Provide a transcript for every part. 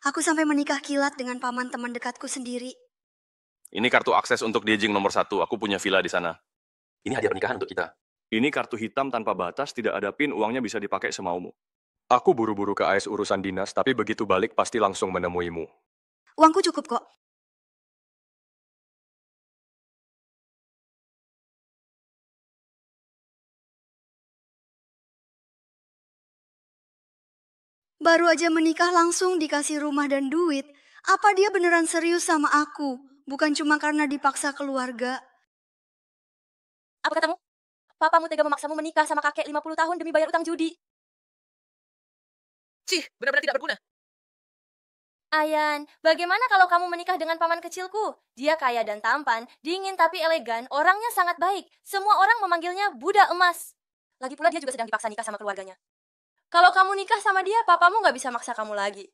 Aku sampai menikah kilat dengan paman teman dekatku sendiri. Ini kartu akses untuk Diejing nomor 1. Aku punya villa di sana. Ini hadiah pernikahan untuk kita. Ini kartu hitam tanpa batas, tidak ada PIN, uangnya bisa dipakai semaumu. Aku buru-buru ke AS urusan dinas, tapi begitu balik pasti langsung menemuimu. Uangku cukup kok. Baru aja menikah langsung dikasih rumah dan duit. Apa dia beneran serius sama aku? Bukan cuma karena dipaksa keluarga. Apa katamu? Papamu tega memaksamu menikah sama kakek 50 tahun demi bayar utang judi. Cih, benar-benar tidak berguna. Ayan, bagaimana kalau kamu menikah dengan paman kecilku? Dia kaya dan tampan, dingin tapi elegan, orangnya sangat baik. Semua orang memanggilnya Buddha Emas. Lagi pula dia juga sedang dipaksa nikah sama keluarganya. Kalau kamu nikah sama dia, papamu nggak bisa maksa kamu lagi.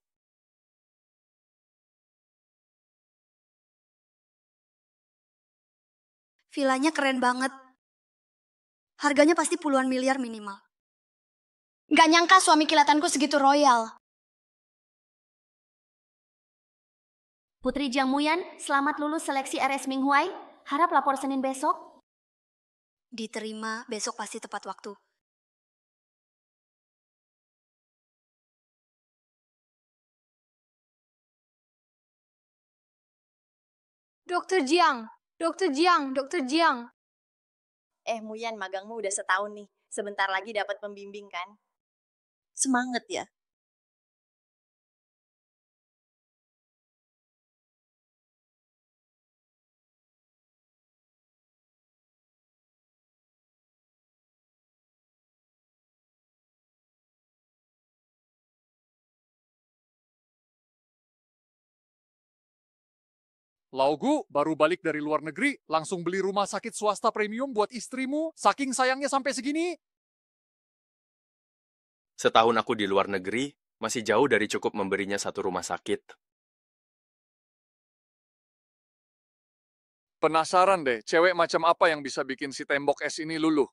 Villanya keren banget. Harganya pasti puluhan miliar minimal. Gak nyangka suami kilatanku segitu royal. Putri Jiang Muyan, selamat lulus seleksi RS Minghuai. Harap lapor Senin besok. Diterima, besok pasti tepat waktu. Dokter Jiang, Dokter Jiang, Dokter Jiang. Muyan, magangmu udah setahun nih. Sebentar lagi dapat pembimbing kan? Semangat ya. Laugu baru balik dari luar negeri, langsung beli rumah sakit swasta premium buat istrimu, saking sayangnya sampai segini. Setahun aku di luar negeri, masih jauh dari cukup memberinya satu rumah sakit. Penasaran deh, cewek macam apa yang bisa bikin si tembok es ini luluh?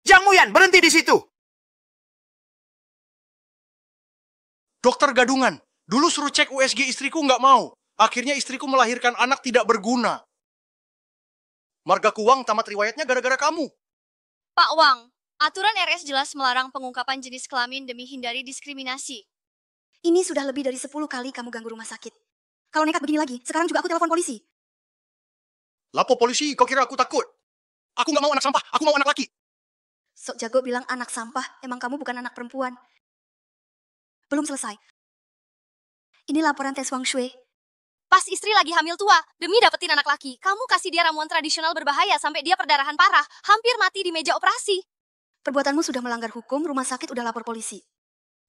Jiang Muyan, berhenti di situ! Dokter gadungan, dulu suruh cek USG istriku nggak mau. Akhirnya istriku melahirkan anak tidak berguna. Margaku Wang tamat riwayatnya gara-gara kamu. Pak Wang, aturan RS jelas melarang pengungkapan jenis kelamin demi hindari diskriminasi. Ini sudah lebih dari 10 kali kamu ganggu rumah sakit. Kalau nekat begini lagi, sekarang juga aku telepon polisi. Lapo polisi, kau kira aku takut? Aku nggak mau anak sampah, aku mau anak laki. Sok jago bilang anak sampah, emang kamu bukan anak perempuan. Belum selesai. Ini laporan tes Wang Shui. Pas istri lagi hamil tua, demi dapetin anak laki, kamu kasih dia ramuan tradisional berbahaya sampai dia perdarahan parah, hampir mati di meja operasi. Perbuatanmu sudah melanggar hukum, rumah sakit udah lapor polisi.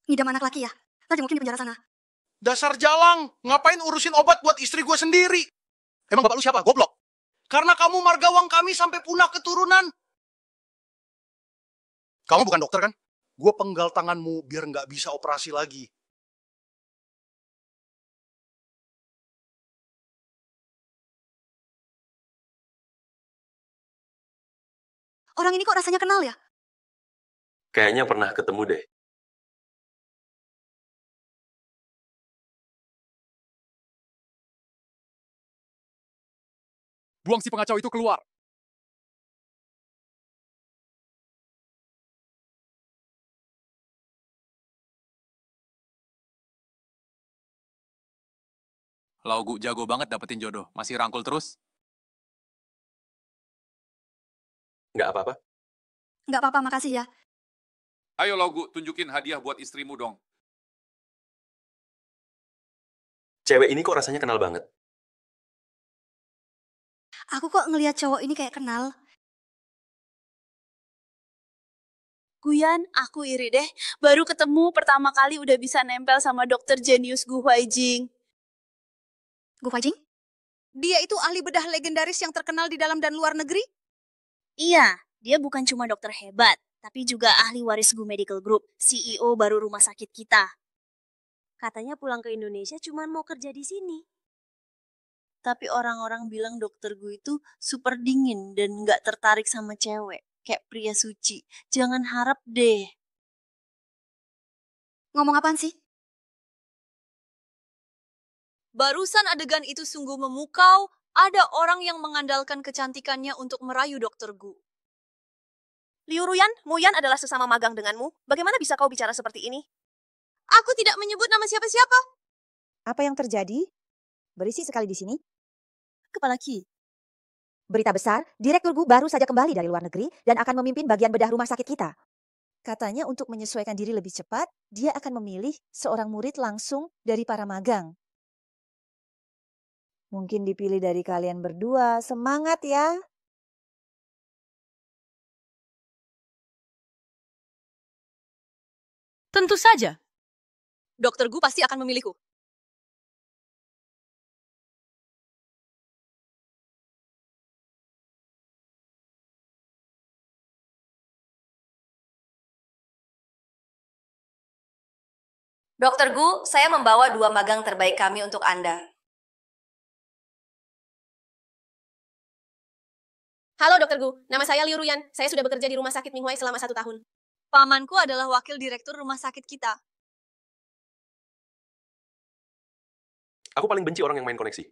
Ngidam anak laki ya? Nanti mungkin di penjara sana. Dasar jalang, ngapain urusin obat buat istri gue sendiri? Emang bapak lu siapa? Goblok. Karena kamu marga Wang kami sampai punah keturunan. Kamu bukan dokter kan? Gue penggal tanganmu biar nggak bisa operasi lagi. Orang ini kok rasanya kenal ya? Kayaknya pernah ketemu deh. Buang si pengacau itu keluar. Laugu jago banget dapetin jodoh. Masih rangkul terus? Nggak apa-apa. Nggak apa-apa, makasih ya. Ayo Laugu, tunjukin hadiah buat istrimu dong. Cewek ini kok rasanya kenal banget. Aku kok ngelihat cowok ini kayak kenal. Guyan, aku iri deh. Baru ketemu pertama kali udah bisa nempel sama dokter jenius Gu Huaijing. Gu Huaijing? Dia itu ahli bedah legendaris yang terkenal di dalam dan luar negeri? Iya, dia bukan cuma dokter hebat, tapi juga ahli waris Gu Medical Group, CEO baru rumah sakit kita. Katanya pulang ke Indonesia cuma mau kerja di sini. Tapi orang-orang bilang dokter Gu itu super dingin dan nggak tertarik sama cewek. Kayak pria suci. Jangan harap deh. Ngomong apaan sih? Barusan adegan itu sungguh memukau. Ada orang yang mengandalkan kecantikannya untuk merayu Dr. Gu. Liu Ruyan, Muyan adalah sesama magang denganmu. Bagaimana bisa kau bicara seperti ini? Aku tidak menyebut nama siapa-siapa. Apa yang terjadi? Berisik sekali di sini. Kepala Ki. Berita besar, Direktur Gu baru saja kembali dari luar negeri dan akan memimpin bagian bedah rumah sakit kita. Katanya untuk menyesuaikan diri lebih cepat, dia akan memilih seorang murid langsung dari para magang. Mungkin dipilih dari kalian berdua. Semangat ya! Tentu saja. Dr. Gu pasti akan memilihku. Dokter Gu, saya membawa 2 magang terbaik kami untuk Anda. Halo Dokter Gu, nama saya Liu Ruyan. Saya sudah bekerja di rumah sakit Minghuai selama 1 tahun. Pamanku adalah wakil direktur rumah sakit kita. Aku paling benci orang yang main koneksi.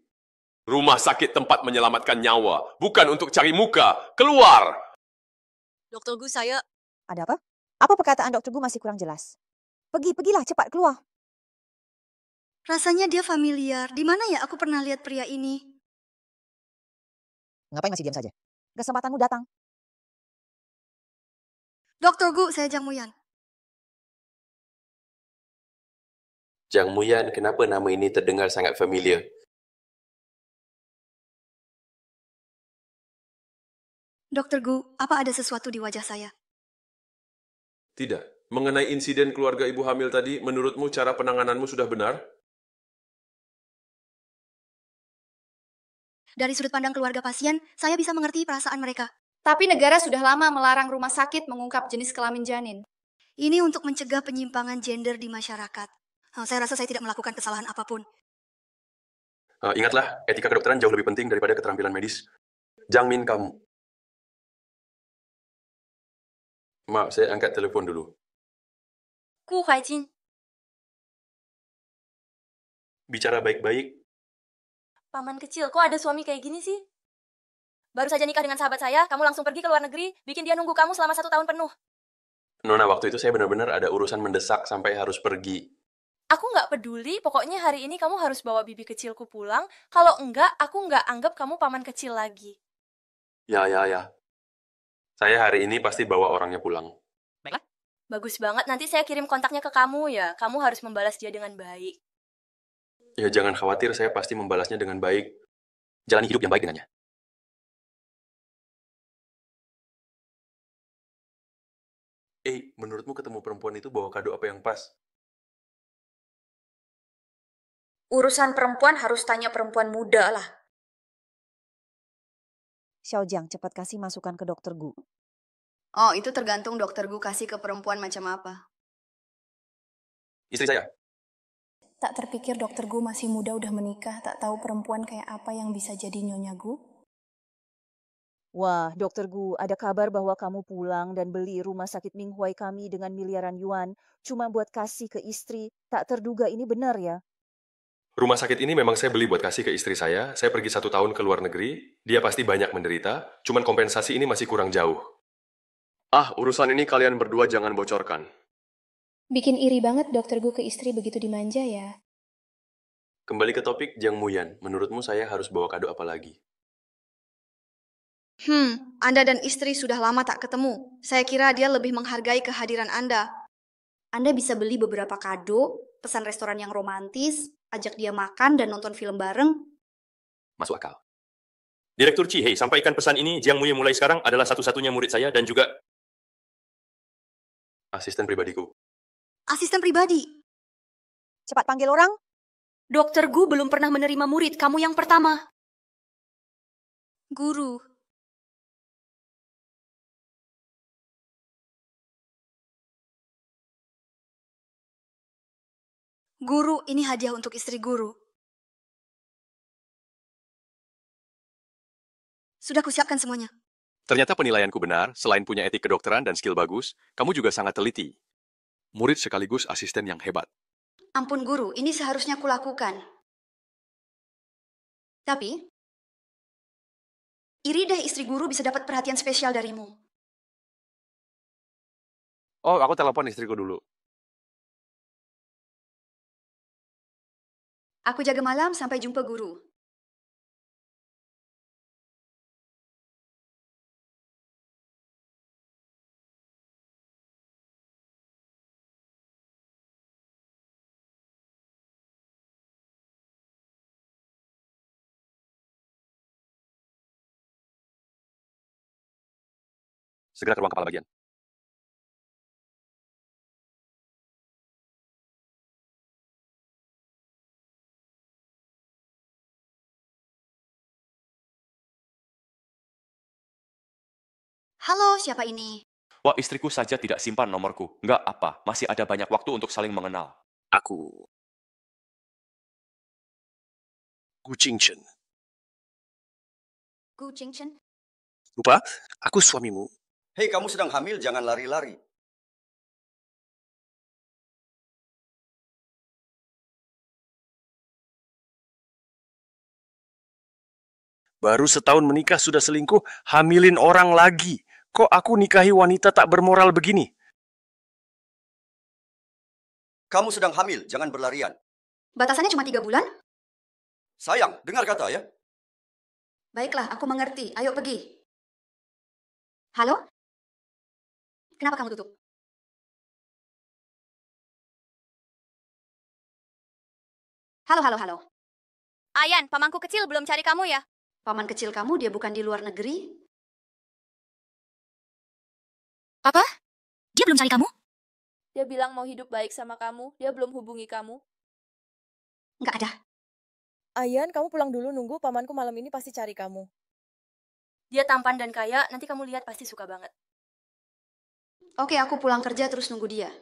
Rumah sakit tempat menyelamatkan nyawa, bukan untuk cari muka. Keluar! Dokter Gu, saya... Ada apa? Apa perkataan Dr. Gu masih kurang jelas? Pergilah cepat keluar. Rasanya dia familiar. Di mana ya aku pernah lihat pria ini? Ngapain masih diam saja? Kesempatanmu datang. Dr. Gu, saya Jang Muyan. Jang Muyan, kenapa nama ini terdengar sangat familiar? Dr. Gu, apa ada sesuatu di wajah saya? Tidak. Mengenai insiden keluarga ibu hamil tadi, menurutmu cara penangananmu sudah benar? Dari sudut pandang keluarga pasien, saya bisa mengerti perasaan mereka. Tapi negara sudah lama melarang rumah sakit mengungkap jenis kelamin janin. Ini untuk mencegah penyimpangan gender di masyarakat. Saya rasa saya tidak melakukan kesalahan apapun. Ingatlah, etika kedokteran jauh lebih penting daripada keterampilan medis. Jang Min, kamu. Maaf, saya angkat telepon dulu. Gu Huaijin. Bicara baik-baik. Paman kecil, kok ada suami kayak gini sih? Baru saja nikah dengan sahabat saya, kamu langsung pergi ke luar negeri, bikin dia nunggu kamu selama 1 tahun penuh. Nona, waktu itu saya benar-benar ada urusan mendesak sampai harus pergi. Aku nggak peduli, pokoknya hari ini kamu harus bawa bibi kecilku pulang. Kalau enggak, aku nggak anggap kamu paman kecil lagi. Ya. Saya hari ini pasti bawa orangnya pulang. Bagus banget, nanti saya kirim kontaknya ke kamu ya. Kamu harus membalas dia dengan baik. Ya jangan khawatir, saya pasti membalasnya dengan baik. Jalani hidup yang baik dengannya. Menurutmu ketemu perempuan itu bawa kado apa yang pas? Urusan perempuan harus tanya perempuan muda lah. Xiao Jiang, cepat kasih masukan ke Dr. Gu. Oh, itu tergantung Dr. Gu kasih ke perempuan macam apa. Istri saya. Tak terpikir Dokter Gu masih muda udah menikah, tak tahu perempuan kayak apa yang bisa jadi Nyonya Gu. Wah, Dr. Gu, ada kabar bahwa kamu pulang dan beli rumah sakit Minghuai kami dengan miliaran yuan cuma buat kasih ke istri. Tak terduga ini benar ya? Rumah sakit ini memang saya beli buat kasih ke istri saya. Saya pergi 1 tahun ke luar negeri, dia pasti banyak menderita, cuman kompensasi ini masih kurang jauh. Urusan ini kalian berdua jangan bocorkan. Bikin iri banget Dokter Gu ke istri begitu dimanja ya. Kembali ke topik, Jang Muyan. Menurutmu saya harus bawa kado apa lagi? Anda dan istri sudah lama tak ketemu. Saya kira dia lebih menghargai kehadiran Anda. Anda bisa beli beberapa kado, pesan restoran yang romantis, ajak dia makan dan nonton film bareng. Masuk akal. Direktur Chihei, sampaikan pesan ini. Jiang Muye mulai sekarang adalah satu-satunya murid saya dan juga asisten pribadiku. Asisten pribadi? Cepat panggil orang. Dokter Gu belum pernah menerima murid, kamu yang pertama. Guru. Guru, ini hadiah untuk istri guru. Sudah kusiapkan semuanya. Ternyata penilaianku benar, selain punya etik kedokteran dan skill bagus, kamu juga sangat teliti. Murid sekaligus asisten yang hebat. Ampun guru, ini seharusnya kulakukan. Tapi, iri deh istri guru bisa dapat perhatian spesial darimu. Oh, aku telepon istriku dulu. Aku jaga malam, sampai jumpa guru. Segera ke ruang kepala bagian. Halo, siapa ini? Wah, istriku saja tidak simpan nomorku. Nggak apa, masih ada banyak waktu untuk saling mengenal. Aku Gu Qingchen. Gu Qingchen. Lupa, aku suamimu. Hei, kamu sedang hamil, jangan lari-lari. Baru setahun menikah sudah selingkuh, hamilin orang lagi. Kok aku nikahi wanita tak bermoral begini? Kamu sedang hamil, jangan berlarian. Batasannya cuma 3 bulan? Sayang, dengar kata ya. Baiklah, aku mengerti. Ayo pergi. Halo? Kenapa kamu tutup? Halo, halo, halo. Ayan, pamanku kecil belum cari kamu ya? Paman kecil kamu, dia bukan di luar negeri? Apa? Dia belum cari kamu? Dia bilang mau hidup baik sama kamu, dia belum hubungi kamu. Nggak ada. Ayan, kamu pulang dulu, nunggu pamanku malam ini pasti cari kamu. Dia tampan dan kaya, nanti kamu lihat pasti suka banget. Oke, aku pulang kerja terus nunggu dia.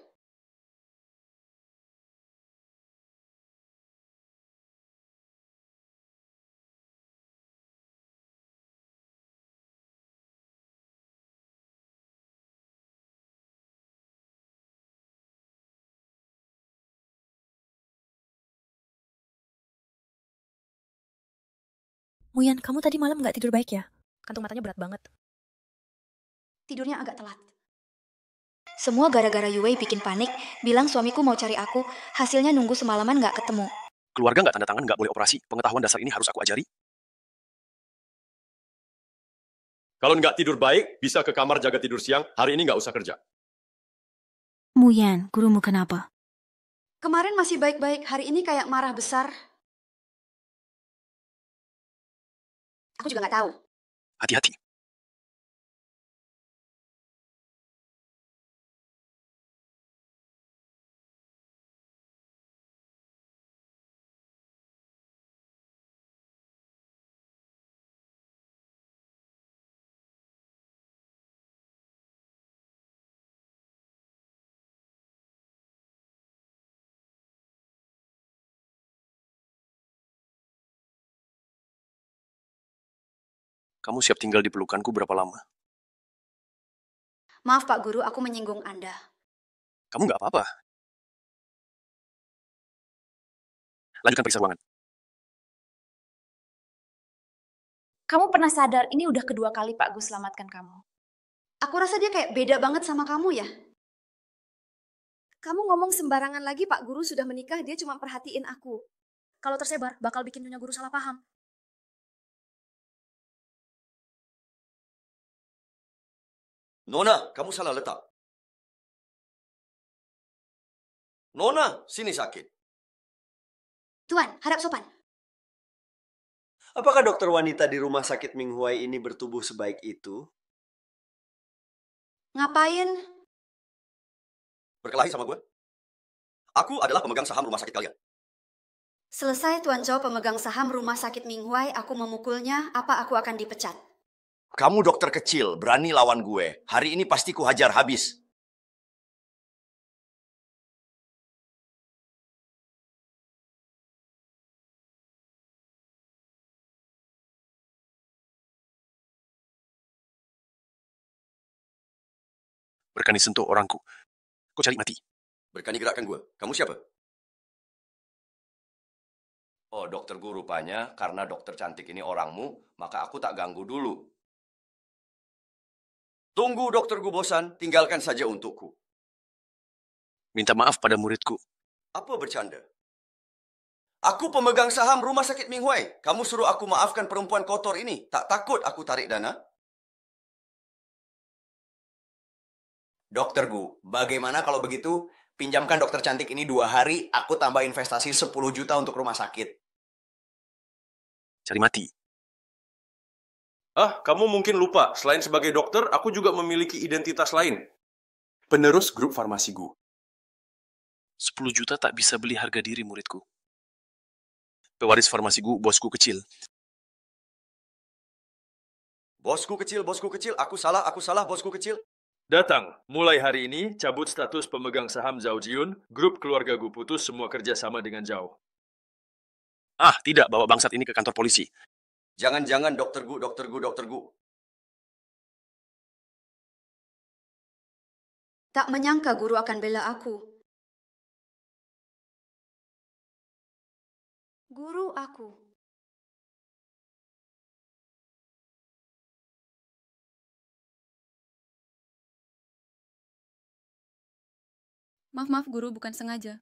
Muyan, kamu tadi malam nggak tidur baik ya? Kantung matanya berat banget. Tidurnya agak telat. Semua gara-gara Yue bikin panik, bilang suamiku mau cari aku, hasilnya nunggu semalaman nggak ketemu. Keluarga nggak tanda tangan, nggak boleh operasi. Pengetahuan dasar ini harus aku ajari. Kalau nggak tidur baik, bisa ke kamar jaga tidur siang. Hari ini nggak usah kerja. Muyan, gurumu kenapa? Kemarin masih baik-baik, hari ini kayak marah besar. Aku juga nggak tahu. Hati-hati. Kamu siap tinggal di pelukanku berapa lama? Maaf Pak Guru, aku menyinggung Anda. Kamu nggak apa-apa. Lanjutkan periksa ruangan. Kamu pernah sadar ini udah kedua kali Pak Gus selamatkan kamu. Aku rasa dia kayak beda banget sama kamu ya. Kamu ngomong sembarangan lagi, Pak Guru sudah menikah, dia cuma perhatiin aku. Kalau tersebar, bakal bikin Nyonya Guru salah paham. Nona, kamu salah letak. Nona, sini sakit. Tuan, harap sopan. Apakah dokter wanita di rumah sakit Minghuai ini bertubuh sebaik itu? Ngapain? Berkelahi sama gue? Aku adalah pemegang saham rumah sakit kalian. Selesai Tuan Zhou pemegang saham rumah sakit Minghuai, aku memukulnya, apa aku akan dipecat? Kamu dokter kecil, berani lawan gue. Hari ini pasti ku hajar habis. Berkani sentuh orangku. Kau cari mati. Berkani gerakkan gue. Kamu siapa? Oh, dokter gue rupanya. Karena dokter cantik ini orangmu, maka aku tak ganggu dulu. Tunggu dokter gue bosan, tinggalkan saja untukku. Minta maaf pada muridku. Apa bercanda? Aku pemegang saham Rumah Sakit Minghuai. Kamu suruh aku maafkan perempuan kotor ini. Tak takut aku tarik dana? Dokter Gu, bagaimana kalau begitu? Pinjamkan dokter cantik ini 2 hari, aku tambah investasi 10 juta untuk rumah sakit. Cari mati. Ah, kamu mungkin lupa. Selain sebagai dokter, aku juga memiliki identitas lain. Penerus grup farmasi Gu. 10 juta tak bisa beli harga diri muridku. Pewaris farmasi Gu, bosku kecil. Bosku kecil, aku salah, bosku kecil. Datang, mulai hari ini cabut status pemegang saham Zhao Jiun, grup keluarga Gu putus semua kerjasama dengan Zhao. Ah, tidak, bawa bangsat ini ke kantor polisi. Jangan-jangan dokter Gu. Tak menyangka guru akan bela aku. Guru aku. Maaf, guru, bukan sengaja.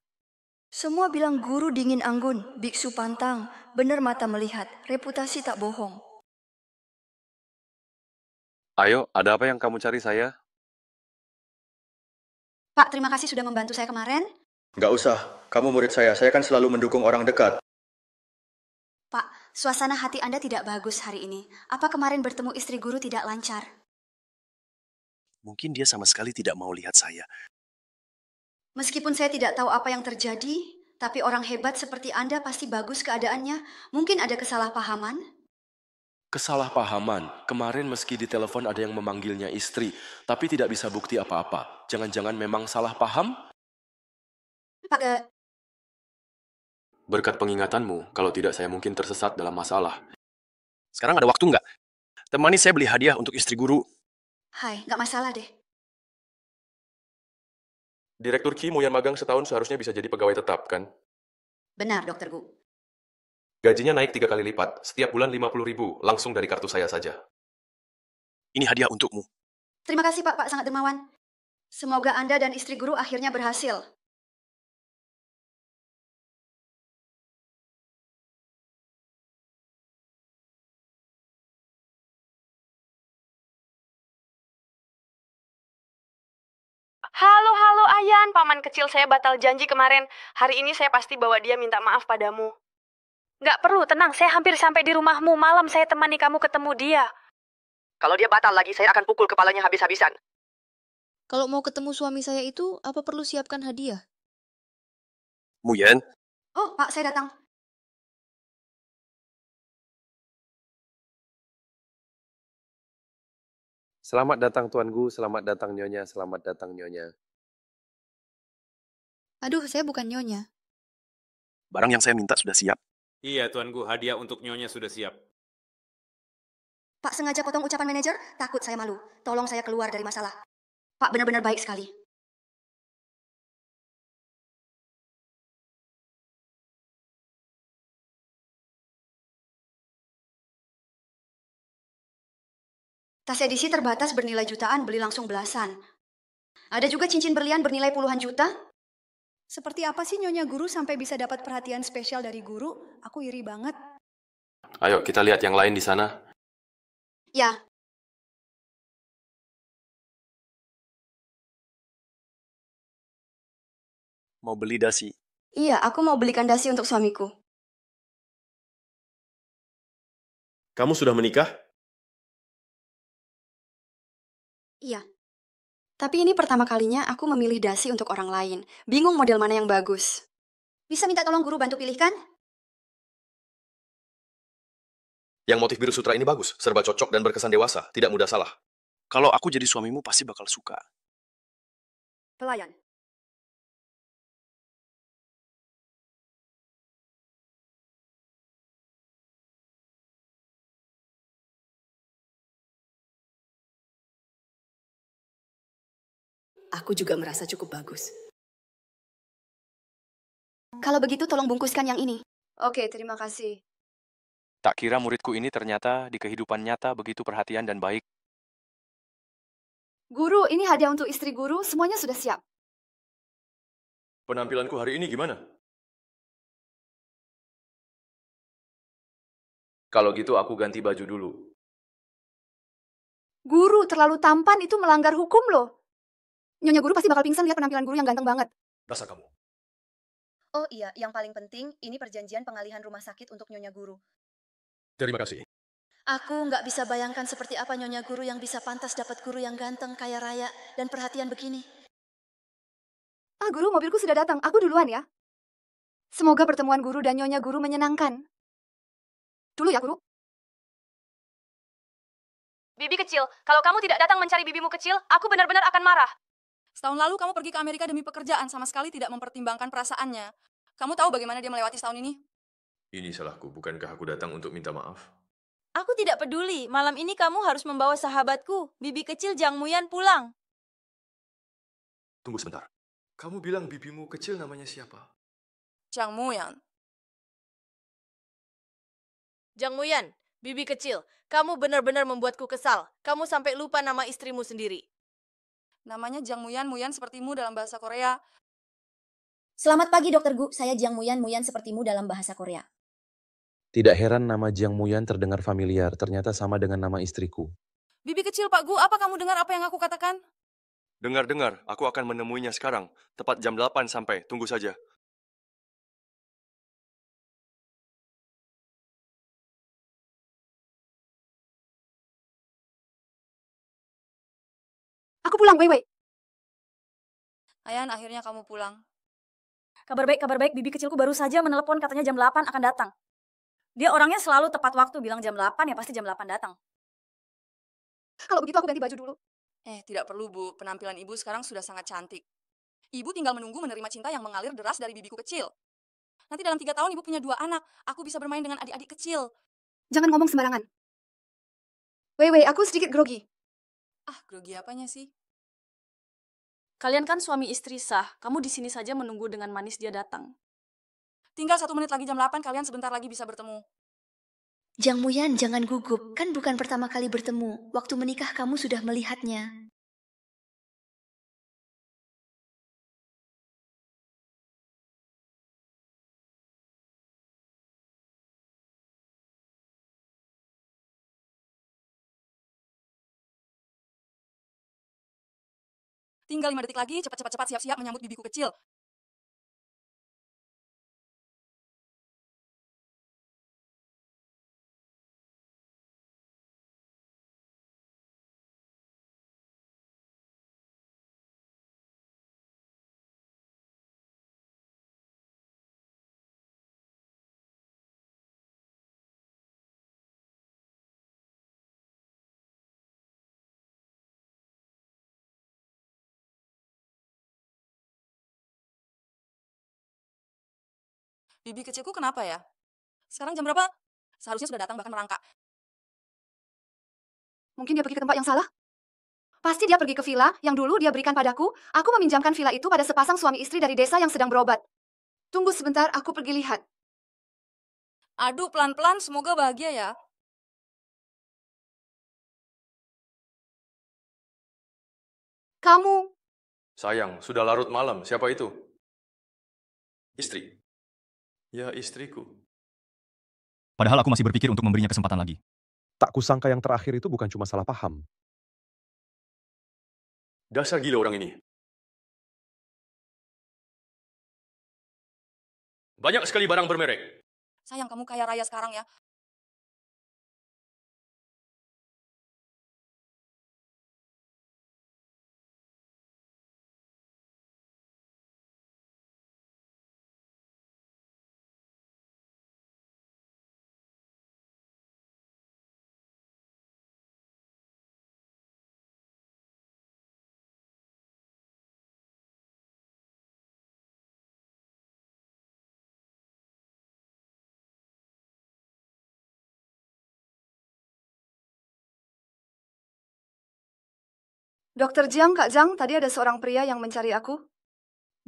Semua bilang guru dingin anggun, biksu pantang, benar mata melihat, reputasi tak bohong. Ayo, ada apa yang kamu cari saya? Pak, terima kasih sudah membantu saya kemarin. Nggak usah, kamu murid saya kan selalu mendukung orang dekat. Pak, suasana hati Anda tidak bagus hari ini. Apa kemarin bertemu istri guru tidak lancar? Mungkin dia sama sekali tidak mau lihat saya. Meskipun saya tidak tahu apa yang terjadi, tapi orang hebat seperti Anda pasti bagus keadaannya. Mungkin ada kesalahpahaman? Kesalahpahaman. Kemarin meski di telepon ada yang memanggilnya istri, tapi tidak bisa bukti apa-apa. Jangan-jangan memang salah paham? Pak, Berkat pengingatanmu, kalau tidak saya mungkin tersesat dalam masalah. Sekarang ada waktu nggak? Temani saya beli hadiah untuk istri guru. Hai, nggak masalah deh. Direktur Ki mau yang magang setahun seharusnya bisa jadi pegawai tetap, kan? Benar, Dokter Gu. Gajinya naik 3 kali lipat, setiap bulan 50.000, langsung dari kartu saya saja. Ini hadiah untukmu. Terima kasih, Pak sangat dermawan. Semoga Anda dan istri guru akhirnya berhasil. Halo Ayan, paman kecil saya batal janji kemarin. Hari ini saya pasti bawa dia minta maaf padamu. Nggak perlu, tenang, saya hampir sampai di rumahmu. Malam saya temani kamu ketemu dia. Kalau dia batal lagi, saya akan pukul kepalanya habis-habisan. Kalau mau ketemu suami saya itu, apa perlu siapkan hadiah? Muyan, Oh, Pak, saya datang. Selamat datang Tuan Gu, selamat datang Nyonya, selamat datang Nyonya. Aduh, saya bukan nyonya. barang yang saya minta sudah siap. Iya, Tuan Gu, hadiah untuk Nyonya sudah siap. Pak sengaja potong ucapan manajer, takut saya malu. Tolong saya keluar dari masalah. Pak benar-benar baik sekali. Tas edisi terbatas bernilai jutaan, beli langsung belasan. Ada juga cincin berlian bernilai puluhan juta. Seperti apa sih Nyonya Guru sampai bisa dapat perhatian spesial dari guru? Aku iri banget. Ayo kita lihat yang lain di sana. Ya. Mau beli dasi. Iya, aku mau belikan dasi untuk suamiku. Kamu sudah menikah? Iya. Tapi ini pertama kalinya aku memilih dasi untuk orang lain. Bingung model mana yang bagus. Bisa minta tolong guru bantu pilihkan? Yang motif biru sutra ini bagus, serba cocok dan berkesan dewasa, tidak mudah salah. Kalau aku jadi suamimu pasti bakal suka. Pelayan. Aku juga merasa cukup bagus. Kalau begitu tolong bungkuskan yang ini. Oke, terima kasih. Tak kira muridku ini ternyata di kehidupan nyata begitu perhatian dan baik. Guru, ini hadiah untuk istri guru, semuanya sudah siap. Penampilanku hari ini gimana? Kalau gitu aku ganti baju dulu. Guru, terlalu tampan itu melanggar hukum loh. Nyonya guru pasti bakal pingsan lihat penampilan guru yang ganteng banget. Rasa kamu. Oh iya, yang paling penting, ini perjanjian pengalihan rumah sakit untuk Nyonya guru. Terima kasih. Aku nggak bisa bayangkan seperti apa Nyonya guru yang bisa pantas dapat guru yang ganteng, kaya raya, dan perhatian begini. Ah, guru, mobilku sudah datang. Aku duluan ya. Semoga pertemuan guru dan Nyonya guru menyenangkan. Dulu ya, guru. Bibi kecil, kalau kamu tidak datang mencari bibimu kecil, aku benar-benar akan marah. Setahun lalu kamu pergi ke Amerika demi pekerjaan, sama sekali tidak mempertimbangkan perasaannya. Kamu tahu bagaimana dia melewati setahun ini? Ini salahku, bukankah aku datang untuk minta maaf? Aku tidak peduli, malam ini kamu harus membawa sahabatku, bibi kecil Jang Muyan pulang. Tunggu sebentar. Kamu bilang bibimu kecil namanya siapa? Jang Muyan. Jang Muyan, bibi kecil, kamu benar-benar membuatku kesal. Kamu sampai lupa nama istrimu sendiri. Namanya Jang Muyan, Muyan sepertimu dalam bahasa Korea. Selamat pagi, Dokter Gu. Saya Jang Muyan, Muyan sepertimu dalam bahasa Korea. Tidak heran nama Jiang Muyan terdengar familiar, ternyata sama dengan nama istriku. Bibi kecil, Pak Gu, apa kamu dengar apa yang aku katakan? Dengar-dengar, aku akan menemuinya sekarang. Tepat jam 8 sampai, tunggu saja. Aku pulang, Wei. Ayan, akhirnya kamu pulang. Kabar baik, bibi kecilku baru saja menelepon katanya jam 8 akan datang. Dia orangnya selalu tepat waktu, bilang jam 8 ya pasti jam 8 datang. Kalau begitu aku ganti baju dulu. Tidak perlu, Bu. Penampilan ibu sekarang sudah sangat cantik. Ibu tinggal menunggu menerima cinta yang mengalir deras dari bibiku kecil. Nanti dalam 3 tahun ibu punya 2 anak. Aku bisa bermain dengan adik-adik kecil. Jangan ngomong sembarangan. Wei, aku sedikit grogi. Ah, grogi apanya sih? Kalian kan suami istri sah, kamu di sini saja menunggu dengan manis dia datang. Tinggal 1 menit lagi jam 8, kalian sebentar lagi bisa bertemu. Jang Muyan, jangan gugup. Kan bukan pertama kali bertemu. Waktu menikah kamu sudah melihatnya. Tinggal 5 detik lagi, cepat-cepat siap-siap menyambut bibiku kecil. Bibi kecilku kenapa ya? Sekarang jam berapa? Seharusnya sudah datang bahkan merangkak. Mungkin dia pergi ke tempat yang salah? Pasti dia pergi ke villa yang dulu dia berikan padaku. Aku meminjamkan villa itu pada sepasang suami istri dari desa yang sedang berobat. Tunggu sebentar, aku pergi lihat. Aduh, pelan-pelan, semoga bahagia ya. Kamu. Sayang, sudah larut malam. Siapa itu? Istri. Ya, istriku. Padahal aku masih berpikir untuk memberinya kesempatan lagi. Tak kusangka yang terakhir itu bukan cuma salah paham. Dasar gila orang ini. Banyak sekali barang bermerek. Sayang, kamu kaya raya sekarang ya. Dokter Jiang, Kak Jiang, tadi ada seorang pria yang mencari aku.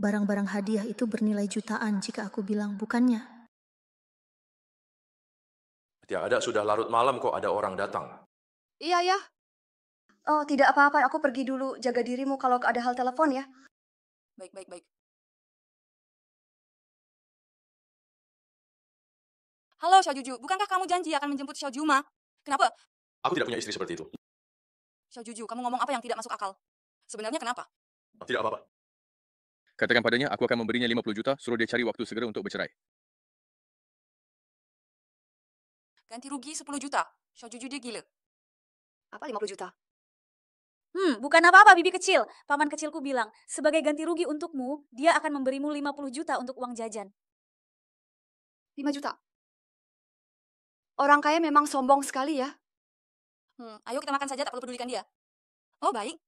Barang-barang hadiah itu bernilai jutaan jika aku bilang bukannya. Tidak ada, sudah larut malam kok ada orang datang. Iya ya. Oh, tidak apa-apa. Aku pergi dulu. Jaga dirimu kalau ada hal telepon ya. Baik, baik, baik. Halo, Xiaojuju. Bukankah kamu janji akan menjemput Xiaojuma? Kenapa? Aku tidak punya istri seperti itu. Xiaojuju, kamu ngomong apa yang tidak masuk akal? Sebenarnya kenapa? Tidak apa-apa. Katakan padanya, aku akan memberinya 50 juta, suruh dia cari waktu segera untuk bercerai. Ganti rugi 10 juta. Xiaojuju dia gila. Apa 50 juta? Bukan apa-apa, bibi kecil. Paman kecilku bilang, sebagai ganti rugi untukmu, dia akan memberimu 50 juta untuk uang jajan. 5 juta? Orang kaya memang sombong sekali ya. Ayo kita makan saja, tak perlu pedulikan dia. Oh, baik.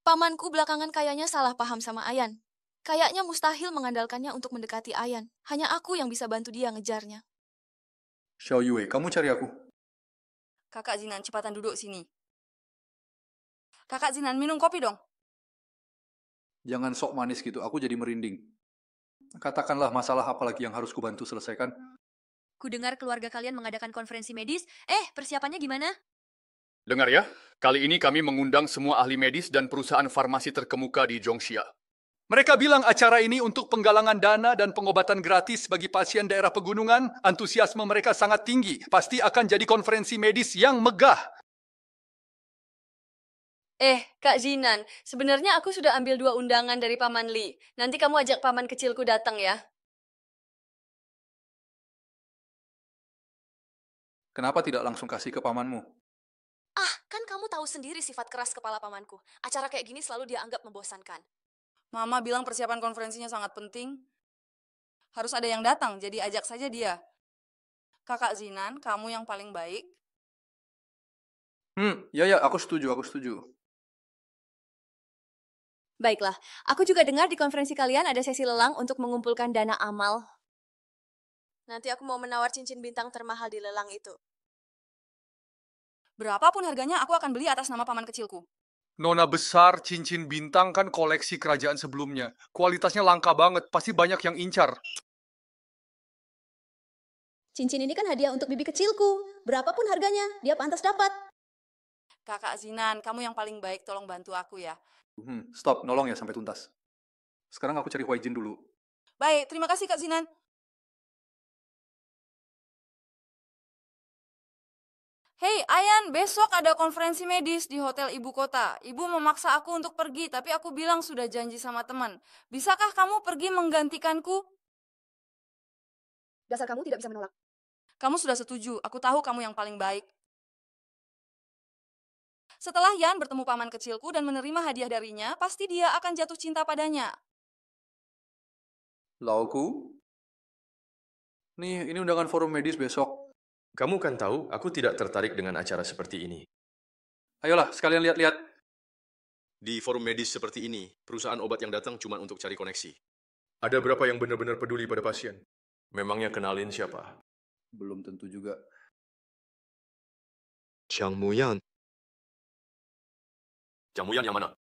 Pamanku belakangan kayaknya salah paham sama Ayan. Kayaknya mustahil mengandalkannya untuk mendekati Ayan. Hanya aku yang bisa bantu dia ngejarnya. Xiao Yue, kamu cari aku. Kakak Zinan, cepatan duduk sini. Kakak Zinan, minum kopi dong. Jangan sok manis gitu, aku jadi merinding. Katakanlah masalah apa lagi yang harus kubantu selesaikan. Ku dengar keluarga kalian mengadakan konferensi medis. Persiapannya gimana? Dengar ya, kali ini kami mengundang semua ahli medis dan perusahaan farmasi terkemuka di Zhongxia. Mereka bilang acara ini untuk penggalangan dana dan pengobatan gratis bagi pasien daerah pegunungan. Antusiasme mereka sangat tinggi. Pasti akan jadi konferensi medis yang megah. Kak Zinan, sebenarnya aku sudah ambil 2 undangan dari Paman Li. Nanti kamu ajak paman kecilku datang ya. Kenapa tidak langsung kasih ke pamanmu? Kan kamu tahu sendiri sifat keras kepala pamanku. Acara kayak gini selalu dia anggap membosankan. Mama bilang persiapan konferensinya sangat penting. Harus ada yang datang, jadi ajak saja dia. Kakak Zinan, kamu yang paling baik. Ya, aku setuju. Baiklah, aku juga dengar di konferensi kalian ada sesi lelang untuk mengumpulkan dana amal. Nanti aku mau menawar cincin bintang termahal di lelang itu. Berapapun harganya, aku akan beli atas nama paman kecilku. Nona besar, cincin bintang kan koleksi kerajaan sebelumnya. Kualitasnya langka banget, pasti banyak yang incar. Cincin ini kan hadiah untuk bibi kecilku. Berapapun harganya, dia pantas dapat. Kakak Zinan, kamu yang paling baik, tolong bantu aku ya. Stop, nolong ya sampai tuntas. Sekarang aku cari Huaijin dulu. Baik, terima kasih Kak Zinan. Hei, Ayan, besok ada konferensi medis di hotel ibu kota. Ibu memaksa aku untuk pergi, tapi aku bilang sudah janji sama teman. Bisakah kamu pergi menggantikanku? Dasar kamu tidak bisa menolak. Kamu sudah setuju, aku tahu kamu yang paling baik. Setelah Yan bertemu paman kecilku dan menerima hadiah darinya, pasti dia akan jatuh cinta padanya. Lauku? Nih, ini undangan forum medis besok. Kamu kan tahu, aku tidak tertarik dengan acara seperti ini. Ayolah, sekalian lihat-lihat. Di forum medis seperti ini, perusahaan obat yang datang cuma untuk cari koneksi. Ada berapa yang benar-benar peduli pada pasien? Memangnya kenalin siapa? Belum tentu juga. Jiang Muyan. Jiang Muyan yang mana?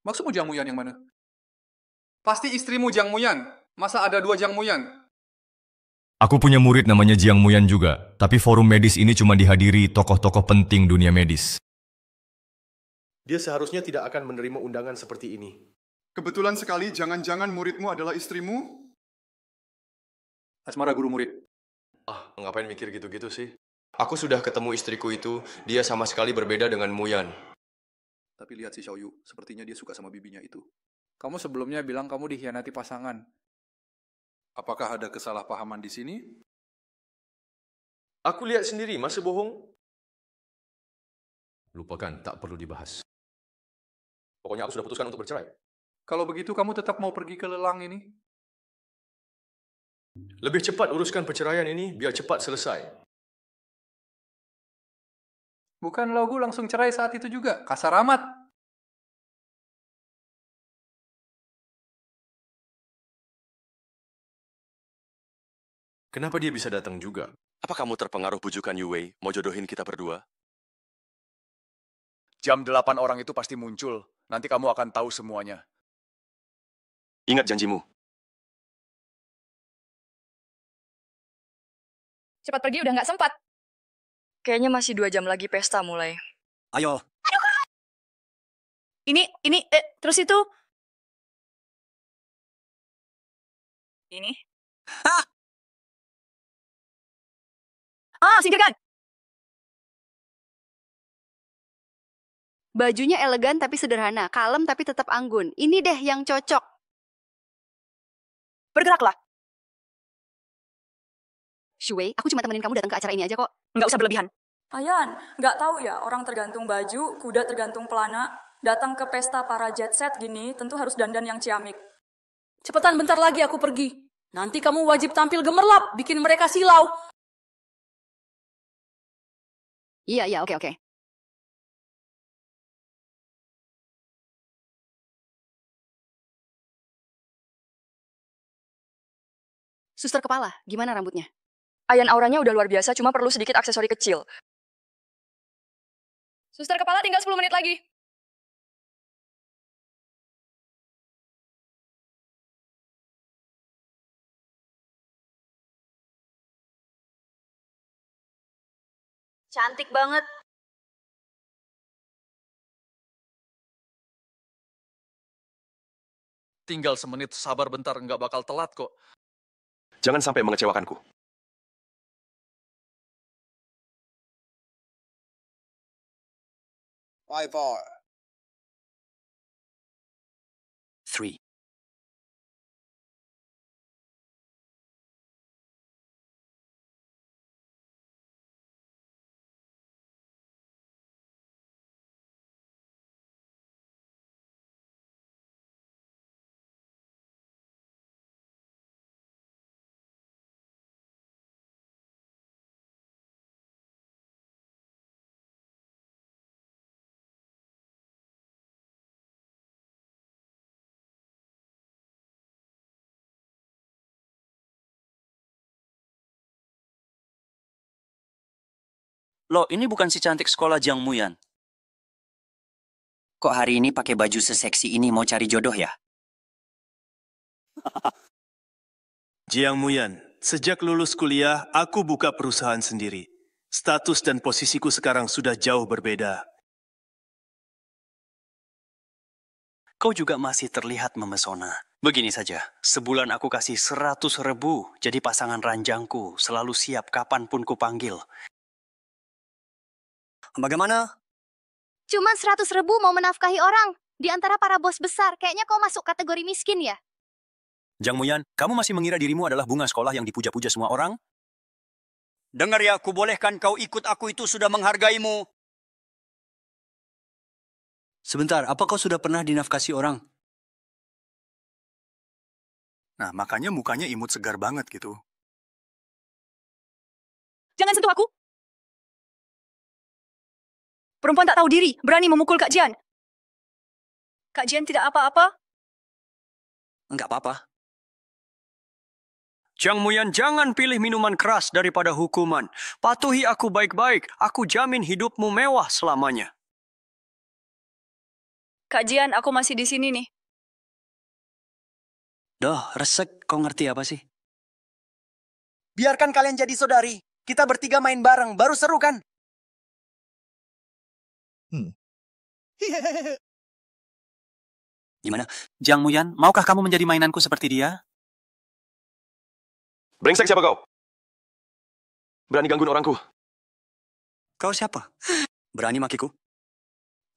Maksudmu Jiang Muyan yang mana? Pasti istrimu Jiang Muyan. Masa ada 2 Jiang Muyan? Aku punya murid namanya Jiang Muyan juga, tapi forum medis ini cuma dihadiri tokoh-tokoh penting dunia medis. Dia seharusnya tidak akan menerima undangan seperti ini. Kebetulan sekali, jangan-jangan muridmu adalah istrimu? Asmara guru murid. Ngapain mikir gitu-gitu sih? Aku sudah ketemu istriku itu, dia sama sekali berbeda dengan Muyan. Tapi lihat si Xiaoyu, sepertinya dia suka sama bibinya itu. Kamu sebelumnya bilang kamu dikhianati pasangan. Apakah ada kesalahpahaman di sini? Aku lihat sendiri, masa bohong? Lupakan, tak perlu dibahas. Pokoknya aku sudah putuskan untuk bercerai. Kalau begitu kamu tetap mau pergi ke lelang ini? Lebih cepat uruskan perceraian ini, biar cepat selesai. Bukan Laugu langsung cerai saat itu juga, kasar amat. Kenapa dia bisa datang juga? Apa kamu terpengaruh bujukan Yue mau jodohin kita berdua? Jam 8 orang itu pasti muncul. Nanti kamu akan tahu semuanya. Ingat janjimu. Cepat pergi, udah nggak sempat. Kayaknya masih 2 jam lagi pesta mulai. Ayo. Terus itu? Ini? Singkirkan! Bajunya elegan tapi sederhana, kalem tapi tetap anggun. Ini deh yang cocok. Bergeraklah. Shui, aku cuma temenin kamu datang ke acara ini aja kok. Nggak usah berlebihan. Ayan, nggak tahu ya, orang tergantung baju, kuda tergantung pelana. Datang ke pesta para jet set gini, tentu harus dandan yang ciamik. Cepetan, bentar lagi aku pergi. Nanti kamu wajib tampil gemerlap, bikin mereka silau. Iya, oke. Suster kepala, gimana rambutnya? Ayan auranya udah luar biasa, cuma perlu sedikit aksesori kecil. Suster kepala tinggal 10 menit lagi. Cantik banget. Tinggal semenit, sabar bentar, nggak bakal telat kok. Jangan sampai mengecewakanku. Five, four. 3. Loh, ini bukan si cantik sekolah Jiang Muyan. Kok hari ini pakai baju seseksi ini mau cari jodoh ya? Jiang Muyan, sejak lulus kuliah, aku buka perusahaan sendiri. Status dan posisiku sekarang sudah jauh berbeda. Kau juga masih terlihat memesona. Begini saja, sebulan aku kasih 100.000 jadi pasangan ranjangku, selalu siap kapanpun kupanggil. Bagaimana? Cuma 100.000 mau menafkahi orang. Di antara para bos besar, kayaknya kau masuk kategori miskin ya? Jiang Muyan, kamu masih mengira dirimu adalah bunga sekolah yang dipuja-puja semua orang? Dengar ya, aku bolehkan kau ikut aku itu sudah menghargaimu. Sebentar, apa kau sudah pernah dinafkahi orang? Nah, makanya mukanya imut segar banget gitu. Jangan sentuh aku! Perempuan tak tahu diri, berani memukul Kak Jian. Kak Jian tidak apa-apa? Enggak apa-apa. Jiang Muyan, jangan pilih minuman keras daripada hukuman. Patuhi aku baik-baik, aku jamin hidupmu mewah selamanya. Kak Jian, aku masih di sini nih. Doh, resek, kau ngerti apa sih? Biarkan kalian jadi saudari. Kita bertiga main bareng, baru seru kan? Gimana? Jiang Muyan, maukah kamu menjadi mainanku seperti dia? Brengsek siapa kau? Berani gangguin orangku. Kau siapa? Berani makiku?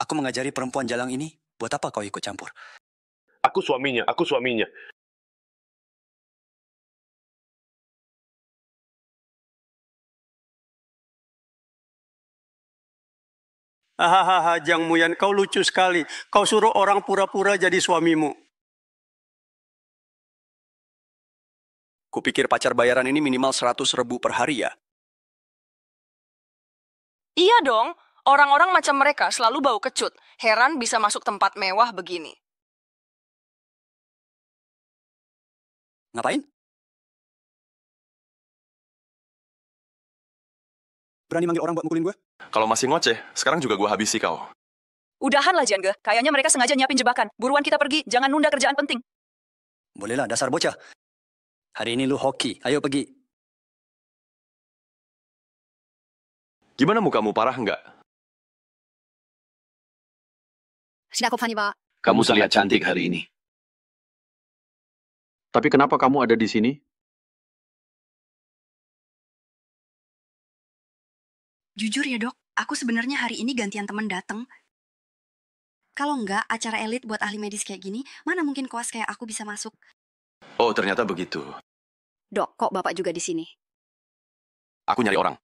Aku mengajari perempuan jalang ini, buat apa kau ikut campur? Aku suaminya. Hahaha, Jiang Muyan, kau lucu sekali. Kau suruh orang pura-pura jadi suamimu. Kupikir pacar bayaran ini minimal 100.000 per hari ya? Iya dong, orang-orang macam mereka selalu bau kecut. Heran bisa masuk tempat mewah begini. Ngapain? Berani manggil orang buat mukulin gue? Kalau masih ngoceh, sekarang juga gue habisi kau. Udahanlah, Jiangge. Kayaknya mereka sengaja nyiapin jebakan. Buruan kita pergi, jangan nunda kerjaan penting. Bolehlah, dasar bocah. Hari ini lu hoki, ayo pergi. Gimana mukamu, parah nggak? Kamu terlihat cantik hari ini. Tapi kenapa kamu ada di sini? Jujur ya dok, aku sebenarnya hari ini gantian temen dateng. Kalau enggak, acara elit buat ahli medis kayak gini, mana mungkin koas kayak aku bisa masuk? Oh, ternyata begitu. Dok, kok bapak juga di sini? Aku nyari orang.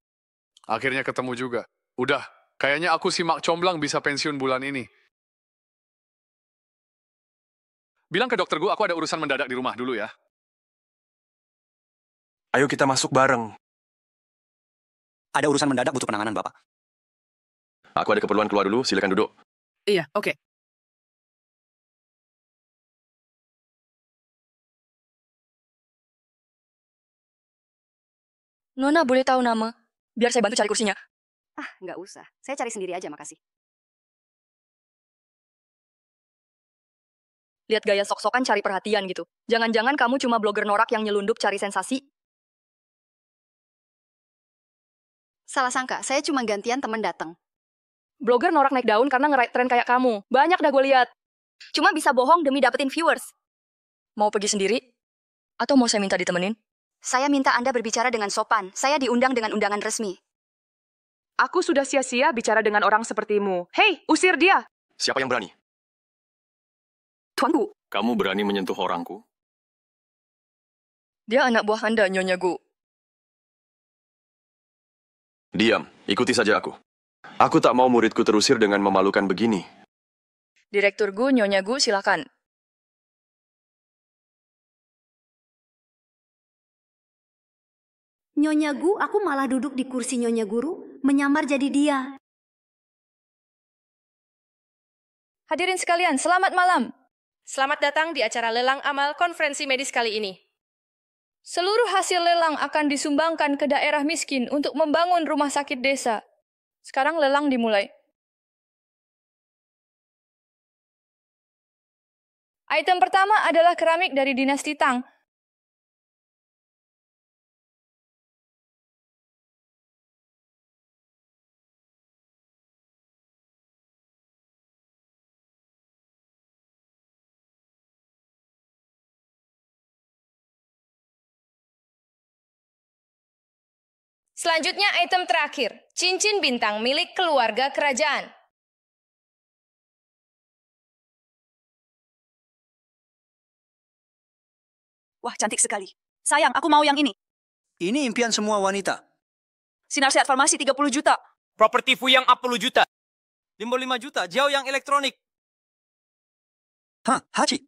Akhirnya ketemu juga. Udah, kayaknya aku si Mak Comblang bisa pensiun bulan ini. Bilang ke dokter gue, aku ada urusan mendadak di rumah dulu ya. Ayo kita masuk bareng. Ada urusan mendadak butuh penanganan, Bapak. Aku ada keperluan keluar dulu, silakan duduk. Iya, oke. Nona boleh tahu nama? Biar saya bantu cari kursinya. Ah, nggak usah. Saya cari sendiri aja, makasih. Lihat gaya sok-sokan cari perhatian gitu. Jangan-jangan kamu cuma blogger norak yang nyelundup cari sensasi? Salah sangka, saya cuma gantian temen dateng. Blogger norak naik daun karena nge-ride tren kayak kamu. Banyak dah gue lihat. Cuma bisa bohong demi dapetin viewers. Mau pergi sendiri? Atau mau saya minta ditemenin? Saya minta Anda berbicara dengan sopan. Saya diundang dengan undangan resmi. Aku sudah sia-sia bicara dengan orang sepertimu. Hei, usir dia! Siapa yang berani? Tuanku. Kamu berani menyentuh orangku? Dia anak buah Anda, Nyonya Gu. Diam, ikuti saja aku. Aku tak mau muridku terusir dengan memalukan begini. Direktur Gu, Nyonya Gu, silakan. Nyonya Gu, aku malah duduk di kursi Nyonya Guru, menyamar jadi dia. Hadirin sekalian, selamat malam. Selamat datang di acara lelang amal konferensi medis kali ini. Seluruh hasil lelang akan disumbangkan ke daerah miskin untuk membangun rumah sakit desa. Sekarang lelang dimulai. Item pertama adalah keramik dari dinasti Tang. Selanjutnya item terakhir, cincin bintang milik keluarga kerajaan. Wah, cantik sekali. Sayang, aku mau yang ini. Ini impian semua wanita. Sinar Sehat Farmasi 30 juta. Properti Fuyang 40 juta. 55 juta, jauh yang elektronik. Hah, Haji.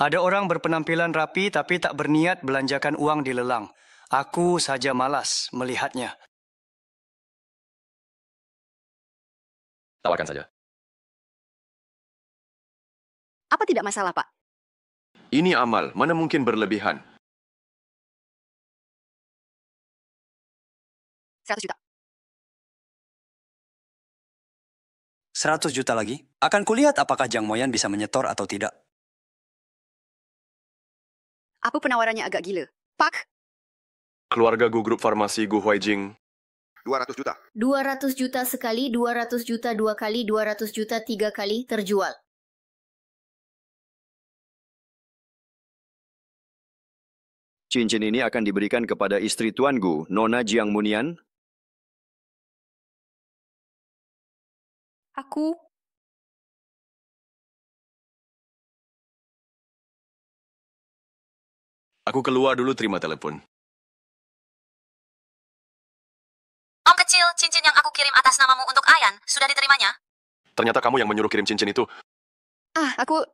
Ada orang berpenampilan rapi tapi tak berniat belanjakan uang di lelang. Aku saja malas melihatnya. Tawarkan saja. Apa tidak masalah, Pak? Ini amal, mana mungkin berlebihan. 100 juta. 100 juta lagi? Akan kulihat apakah Jiang Moyan bisa menyetor atau tidak. Apa penawarannya agak gila? Pak? Keluarga Gu Grup Farmasi Gu Huaijing. 200 juta. 200 juta sekali, 200 juta 2 kali, 200 juta 3 kali, terjual. Cincin ini akan diberikan kepada istri Tuan Gu, Nona Jiang Munian. Aku keluar dulu terima telepon. Om kecil, cincin yang aku kirim atas namamu untuk Ayan, sudah diterimanya? Ternyata kamu yang menyuruh kirim cincin itu. Aku...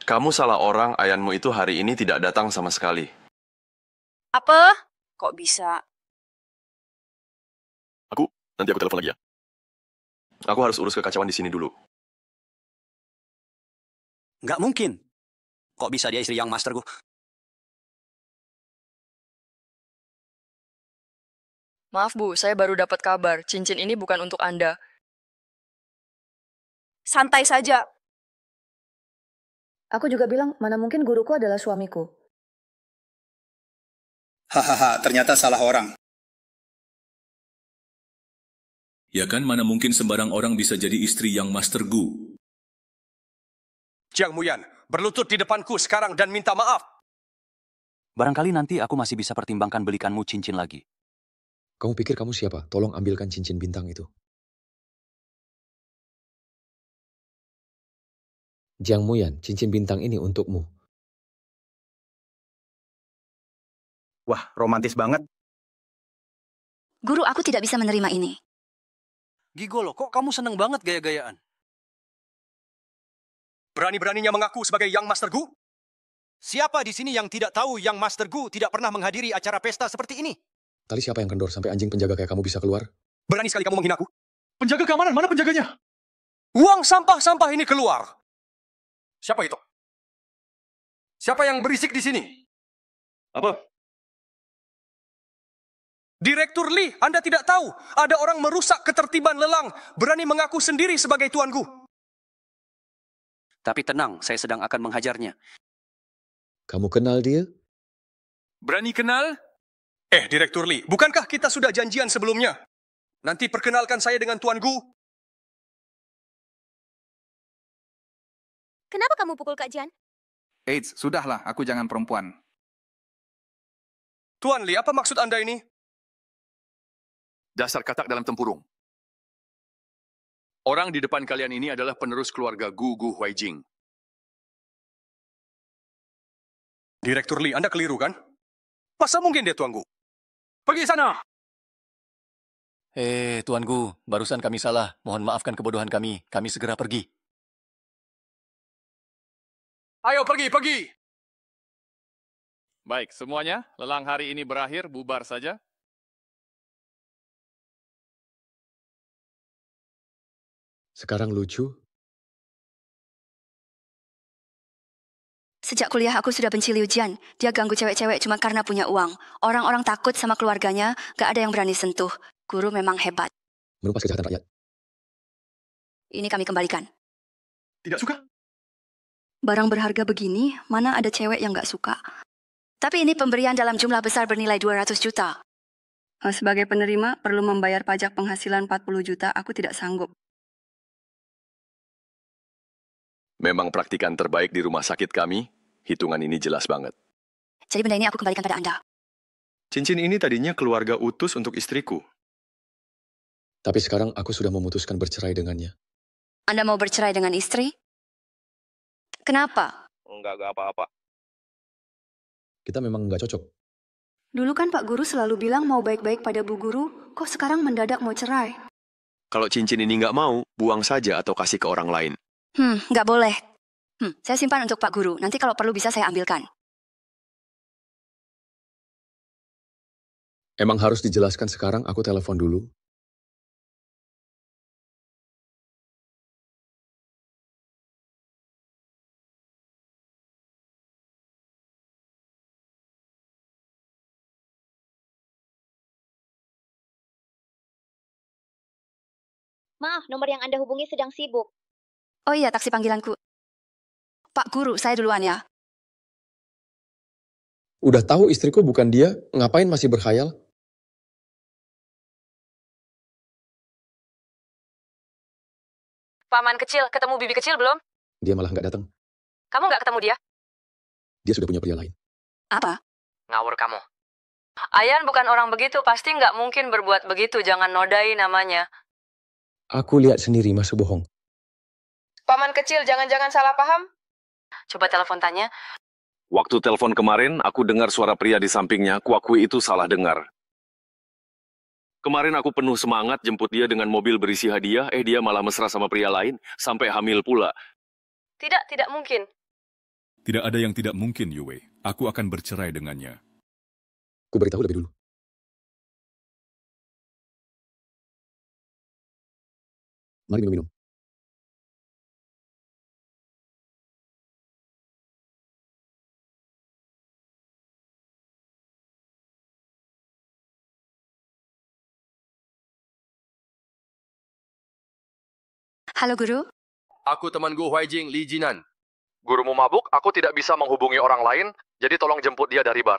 Kamu salah orang, Ayanmu itu hari ini tidak datang sama sekali. Apa? Kok bisa? Nanti aku telepon lagi ya. Aku harus urus kekacauan di sini dulu. Nggak mungkin. Kok bisa dia istri yang master Gu? Maaf Bu, saya baru dapat kabar. Cincin ini bukan untuk Anda. Santai saja. Aku juga bilang, mana mungkin guruku adalah suamiku. Hahaha, ternyata salah orang. Ya kan, mana mungkin sembarang orang bisa jadi istri yang Master Gu. Jiang Muyan, berlutut di depanku sekarang dan minta maaf. Barangkali nanti aku masih bisa pertimbangkan belikanmu cincin lagi. Kamu pikir kamu siapa? Tolong ambilkan cincin bintang itu. Jiang Muyan, cincin bintang ini untukmu. Wah, romantis banget. Guru, aku tidak bisa menerima ini. Gigolo, kok kamu seneng banget gaya-gayaan? Berani-beraninya mengaku sebagai Yang Master Gu? Siapa di sini yang tidak tahu Yang Master Gu tidak pernah menghadiri acara pesta seperti ini? Tali siapa yang kendor sampai anjing penjaga kayak kamu bisa keluar? Berani sekali kamu menghinaku. Penjaga keamanan, mana penjaganya? Uang sampah-sampah ini keluar. Siapa itu? Siapa yang berisik di sini? Apa? Direktur Lee, Anda tidak tahu ada orang merusak ketertiban lelang, berani mengaku sendiri sebagai Tuan Gu. Tapi tenang, saya sedang akan menghajarnya. Kamu kenal dia? Berani kenal? Direktur Lee, bukankah kita sudah janjian sebelumnya? Nanti perkenalkan saya dengan Tuan Gu. Kenapa kamu pukul Kak Jian? Eits, sudahlah, aku jangan perempuan. Tuan Lee, apa maksud Anda ini? Dasar katak dalam tempurung. Orang di depan kalian ini adalah penerus keluarga Gu Huaijing. Direktur Lee, Anda keliru kan? Masa mungkin dia Tuan Gu? Pergi sana! Tuan Gu, barusan kami salah. Mohon maafkan kebodohan kami. Kami segera pergi. Ayo pergi! Baik, semuanya, lelang hari ini berakhir, bubar saja. Sekarang lucu. Sejak kuliah aku sudah benci Liu Jian. Dia ganggu cewek-cewek cuma karena punya uang. Orang-orang takut sama keluarganya, gak ada yang berani sentuh. Guru memang hebat. Menumpas kejahatan rakyat. Ini kami kembalikan. Tidak suka? Barang berharga begini, mana ada cewek yang gak suka. Tapi ini pemberian dalam jumlah besar bernilai 200 juta. Sebagai penerima, perlu membayar pajak penghasilan 40 juta, aku tidak sanggup. Memang praktikan terbaik di rumah sakit kami, hitungan ini jelas banget. Jadi benda ini aku kembalikan pada Anda. Cincin ini tadinya keluarga utus untuk istriku. Tapi sekarang aku sudah memutuskan bercerai dengannya. Anda mau bercerai dengan istri? Kenapa? Enggak apa-apa. Kita memang nggak cocok. Dulu kan Pak Guru selalu bilang mau baik-baik pada Bu Guru, kok sekarang mendadak mau cerai? Kalau cincin ini nggak mau, buang saja atau kasih ke orang lain. Nggak boleh. Saya simpan untuk Pak Guru, nanti kalau perlu bisa saya ambilkan. Emang harus dijelaskan sekarang, aku telepon dulu. Maaf, nomor yang Anda hubungi sedang sibuk. Oh iya, taksi panggilanku. Pak Guru, saya duluan ya. Udah tahu istriku bukan dia, ngapain masih berkhayal? Paman kecil, ketemu bibi kecil belum? Dia malah nggak datang. Kamu nggak ketemu dia? Dia sudah punya pria lain. Apa? Ngawur kamu. Ayan bukan orang begitu, pasti nggak mungkin berbuat begitu. Jangan nodai namanya. Aku lihat sendiri, Mas bohong. Paman kecil, jangan-jangan salah paham? Coba telepon tanya. Waktu telepon kemarin, aku dengar suara pria di sampingnya, kuakui itu salah dengar. Kemarin aku penuh semangat jemput dia dengan mobil berisi hadiah, dia malah mesra sama pria lain, sampai hamil pula. Tidak mungkin. Tidak ada yang tidak mungkin, Yue. Aku akan bercerai dengannya. Ku beritahu lebih dulu. Mari minum-minum. Halo Guru. aku teman Gu Huaijing, Li Jinan. Gurumu mabuk, aku tidak bisa menghubungi orang lain, jadi tolong jemput dia dari bar.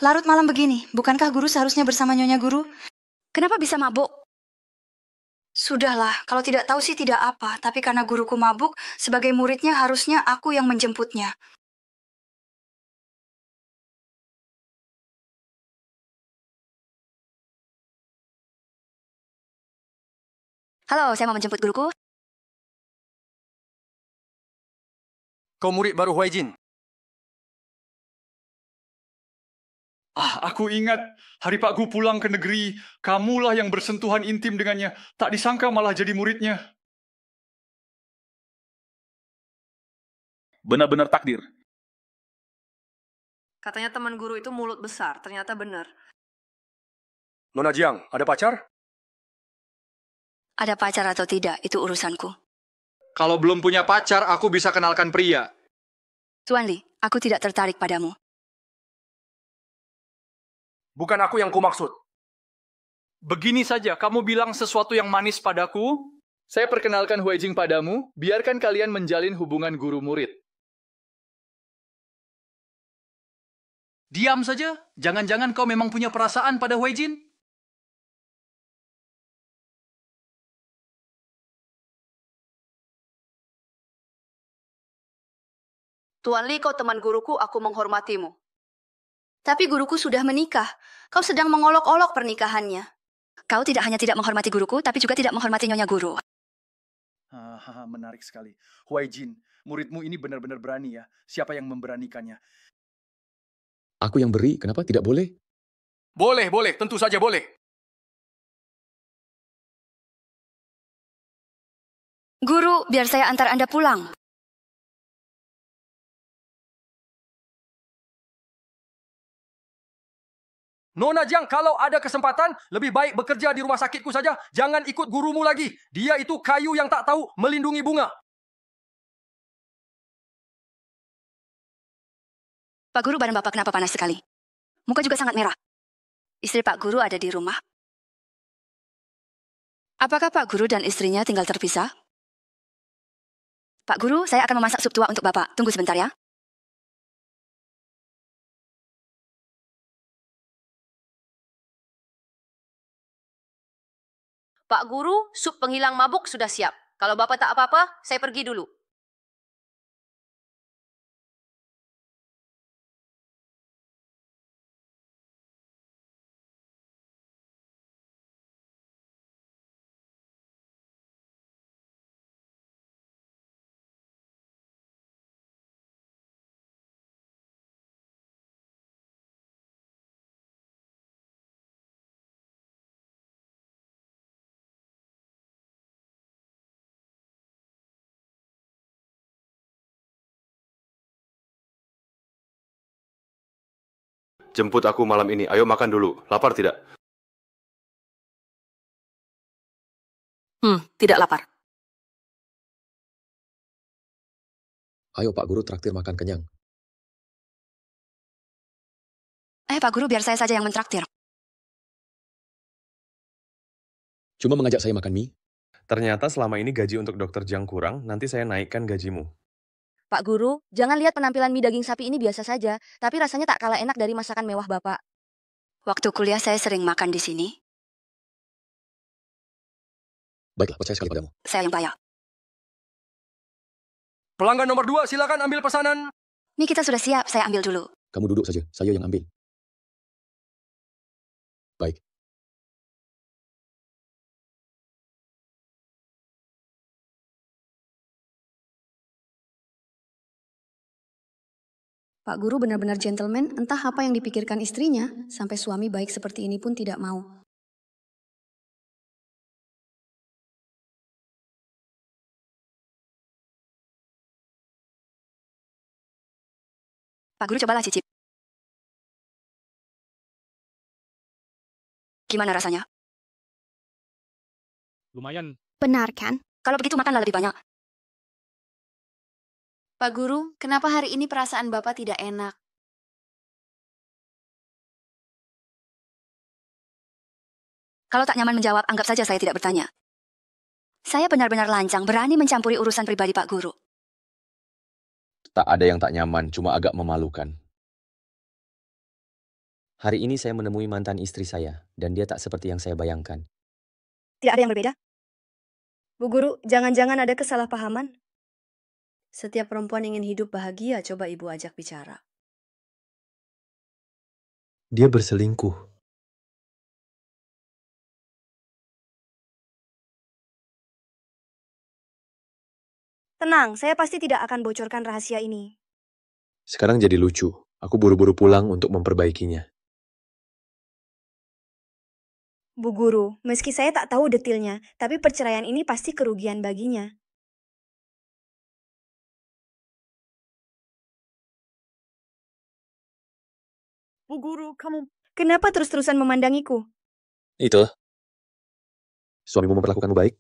Larut malam begini, bukankah guru seharusnya bersama Nyonya Guru? Kenapa bisa mabuk? Sudahlah, kalau tidak tahu sih tidak apa, tapi karena guruku mabuk, sebagai muridnya harusnya aku yang menjemputnya. Halo, saya mau menjemput guruku. Kau murid baru Huaijin? Aku ingat hari Pak Gu pulang ke negeri, kamulah yang bersentuhan intim dengannya. Tak disangka malah jadi muridnya. Benar-benar takdir. Katanya teman guru itu mulut besar, ternyata benar. Nona Jiang, ada pacar? Ada pacar atau tidak, itu urusanku. Kalau belum punya pacar, aku bisa kenalkan pria. Tuan Li, aku tidak tertarik padamu. Bukan aku yang kumaksud. Begini saja, kamu bilang sesuatu yang manis padaku. Saya perkenalkan Huaijing padamu, biarkan kalian menjalin hubungan guru-murid. Diam saja, jangan-jangan kau memang punya perasaan pada Huaijin? Tuan Li, kau teman guruku, aku menghormatimu. Tapi guruku sudah menikah. Kau sedang mengolok-olok pernikahannya. Kau tidak hanya tidak menghormati guruku, tapi juga tidak menghormati Nyonya Guru. Menarik sekali. Huaijin, muridmu ini benar-benar berani ya. Siapa yang memberanikannya? Aku yang beri, kenapa tidak boleh? Boleh, tentu saja boleh. Guru, biar saya antar Anda pulang. Nona Jiang, kalau ada kesempatan, lebih baik bekerja di rumah sakitku saja. Jangan ikut gurumu lagi. Dia itu kayu yang tak tahu melindungi bunga. Pak Guru, badan Bapak kenapa panas sekali? Muka juga sangat merah. Istri Pak Guru ada di rumah. Apakah Pak Guru dan istrinya tinggal terpisah? Pak Guru, saya akan memasak sup tua untuk Bapak. Tunggu sebentar ya. Pak Guru, sup penghilang mabuk sudah siap. Kalau Bapak tak apa-apa, saya pergi dulu. Jemput aku malam ini, ayo makan dulu. Lapar tidak? Tidak lapar. Ayo Pak Guru traktir makan kenyang. Pak Guru, biar saya saja yang mentraktir. Cuma mengajak saya makan mie. Ternyata selama ini gaji untuk Dokter Jiang kurang, nanti saya naikkan gajimu. Pak Guru, jangan lihat penampilan mie daging sapi ini biasa saja, tapi rasanya tak kalah enak dari masakan mewah Bapak. Waktu kuliah saya sering makan di sini. Baiklah, percaya sekali padamu. Saya yang bayar. Pelanggan nomor 2, silakan ambil pesanan. Ini kita sudah siap, saya ambil dulu. Kamu duduk saja, saya yang ambil. Baik. Pak Guru benar-benar gentleman, entah apa yang dipikirkan istrinya, sampai suami baik seperti ini pun tidak mau. Pak Guru, cobalah cicip. Gimana rasanya? Lumayan. Benar kan? Kalau begitu makanlah lebih banyak. Pak Guru, kenapa hari ini perasaan Bapak tidak enak? Kalau tak nyaman menjawab, anggap saja saya tidak bertanya. Saya benar-benar lancang berani mencampuri urusan pribadi Pak Guru. Tak ada yang tak nyaman, cuma agak memalukan. Hari ini saya menemui mantan istri saya, dan dia tak seperti yang saya bayangkan. Tidak ada yang berbeda? Bu Guru, jangan-jangan ada kesalahpahaman? Setiap perempuan ingin hidup bahagia, coba Ibu ajak bicara. Dia berselingkuh. Tenang, saya pasti tidak akan bocorkan rahasia ini. Sekarang jadi lucu. Aku buru-buru pulang untuk memperbaikinya. Bu Guru, meski saya tak tahu detailnya, tapi perceraian ini pasti kerugian baginya. Bu Guru, kamu... Kenapa terus-terusan memandangiku? Itu. Suamimu memperlakukanmu baik?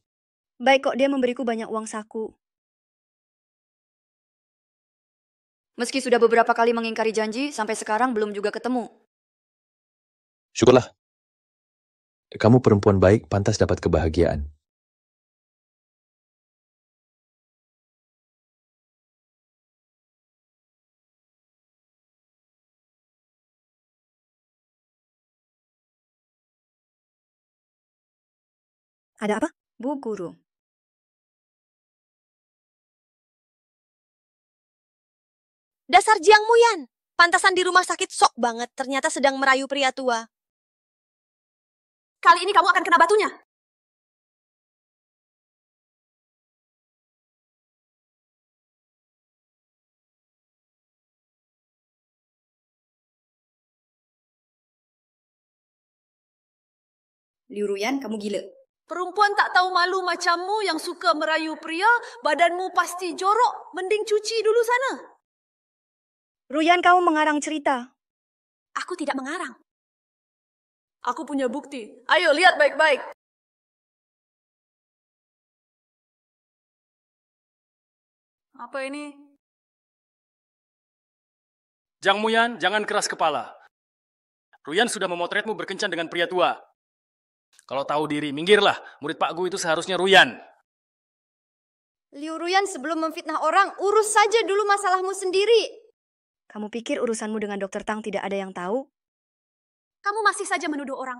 Baik kok, dia memberiku banyak uang saku. Meski sudah beberapa kali mengingkari janji, sampai sekarang belum juga ketemu. Syukurlah. Kamu perempuan baik, pantas dapat kebahagiaan. Ada apa? Bu Guru. Dasar Jiang Muyan. Pantasan di rumah sakit sok banget, ternyata sedang merayu pria tua. Kali ini kamu akan kena batunya. Liu Ruyan, kamu gila. Perempuan tak tahu malu macammu yang suka merayu pria, badanmu pasti jorok. Mending cuci dulu sana. Ruyan, kamu mengarang cerita. Aku tidak mengarang. Aku punya bukti. Ayo, lihat baik-baik. Apa ini? Jiang Muyan, jangan keras kepala. Ruyan sudah memotretmu berkencan dengan pria tua. Kalau tahu diri, minggirlah. Murid Pak Gu itu seharusnya Ruyan. Liu Ruyan, sebelum memfitnah orang, urus saja dulu masalahmu sendiri. Kamu pikir urusanmu dengan Dr. Tang tidak ada yang tahu? Kamu masih saja menuduh orang.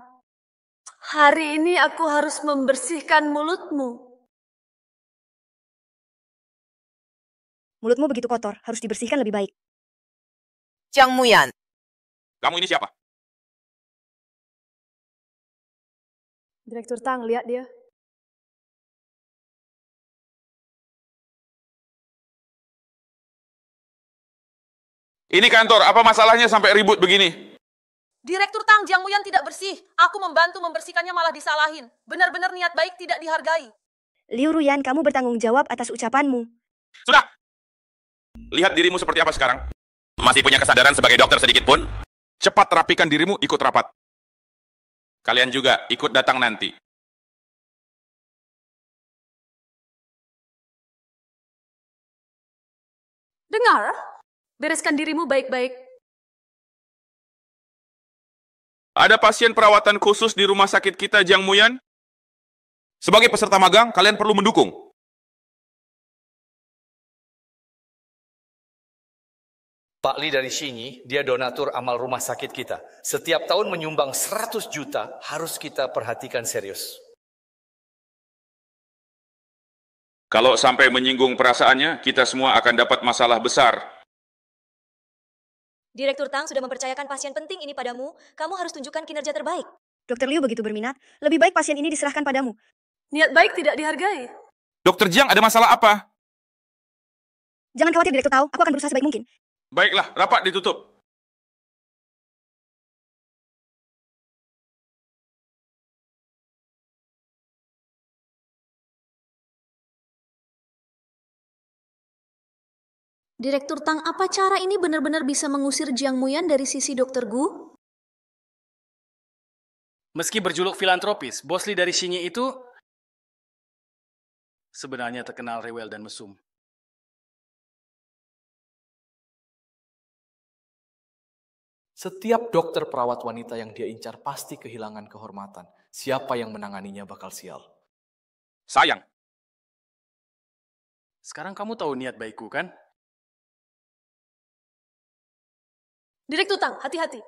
Hari ini aku harus membersihkan mulutmu. Mulutmu begitu kotor, harus dibersihkan lebih baik. Jiang Muyan. Kamu ini siapa? Direktur Tang, lihat dia. Ini kantor, apa masalahnya sampai ribut begini? Direktur Tang, Jiang Muyan tidak bersih. Aku membantu membersihkannya malah disalahin. Benar-benar niat baik tidak dihargai. Liu Ruyan, kamu bertanggung jawab atas ucapanmu. Sudah! Lihat dirimu seperti apa sekarang. Masih punya kesadaran sebagai dokter sedikit pun? Cepat rapikan dirimu, ikut rapat. Kalian juga ikut datang nanti. Dengar, bereskan dirimu baik-baik. Ada pasien perawatan khusus di rumah sakit kita, Jiang Muyan. Sebagai peserta magang, kalian perlu mendukung. Pak Li dari Xinyi, dia donatur amal rumah sakit kita. Setiap tahun menyumbang 100 juta, harus kita perhatikan serius. Kalau sampai menyinggung perasaannya, kita semua akan dapat masalah besar. Direktur Tang sudah mempercayakan pasien penting ini padamu. Kamu harus tunjukkan kinerja terbaik. Dr. Liu begitu berminat, lebih baik pasien ini diserahkan padamu. Niat baik tidak dihargai. Dokter Jiang, ada masalah apa? Jangan khawatir, Direktur tahu. Aku akan berusaha sebaik mungkin. Baiklah, rapat ditutup. Direktur Tang, apa cara ini benar-benar bisa mengusir Jiang Muyan dari sisi Dokter Gu? Meski berjuluk filantropis, Bos Li dari Xinyi itu sebenarnya terkenal rewel dan mesum. Setiap dokter perawat wanita yang dia incar pasti kehilangan kehormatan. Siapa yang menanganinya bakal sial. Sayang, Sekarang kamu tahu niat baikku, kan? Direktur Tang, hati-hati.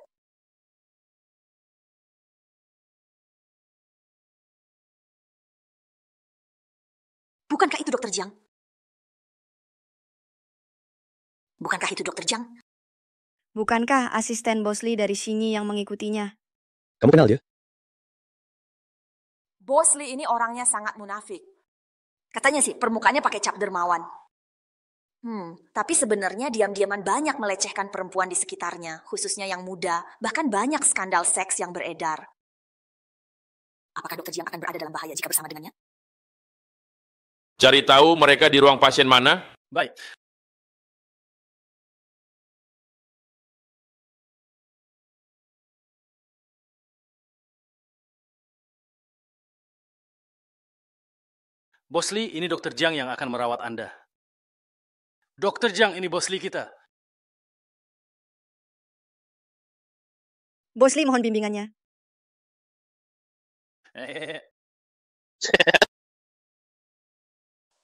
Bukankah itu Dokter Jiang? Bukankah itu Dokter Jiang? Bukankah asisten Bos Lee dari Shinyi yang mengikutinya? Kamu kenal dia? Bos Lee ini orangnya sangat munafik. Katanya sih permukaannya pakai cap dermawan. Tapi sebenarnya diam-diaman banyak melecehkan perempuan di sekitarnya, khususnya yang muda, bahkan banyak skandal seks yang beredar. Apakah Dokter Jiang akan berada dalam bahaya jika bersama dengannya? Cari tahu mereka di ruang pasien mana? Baik. Bos Lee, ini Dokter Jiang yang akan merawat Anda. Dokter Jiang, ini Bos Lee kita. Bos Lee mohon bimbingannya.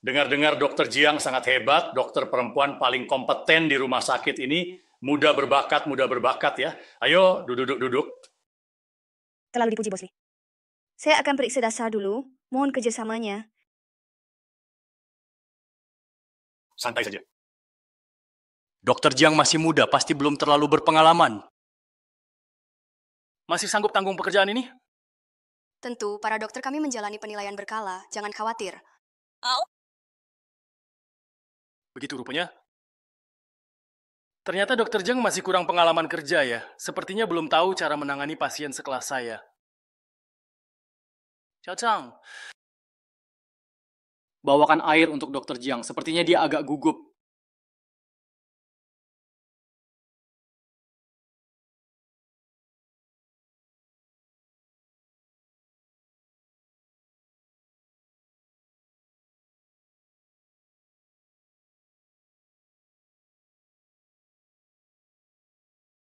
Dengar-dengar Dokter Jiang sangat hebat, dokter perempuan paling kompeten di rumah sakit ini, muda berbakat ya. Ayo, duduk. Terlalu dipuji, Bos Lee. Saya akan periksa dasar dulu. Mohon kerjasamanya. Santai saja. Dokter Jiang masih muda, pasti belum terlalu berpengalaman. Masih sanggup tanggung pekerjaan ini? Tentu, para dokter kami menjalani penilaian berkala. Jangan khawatir. Begitu rupanya. Ternyata Dokter Jiang masih kurang pengalaman kerja ya. Sepertinya belum tahu cara menangani pasien sekelas saya. Xiao Chang, bawakan air untuk Dokter Jiang. Sepertinya dia agak gugup.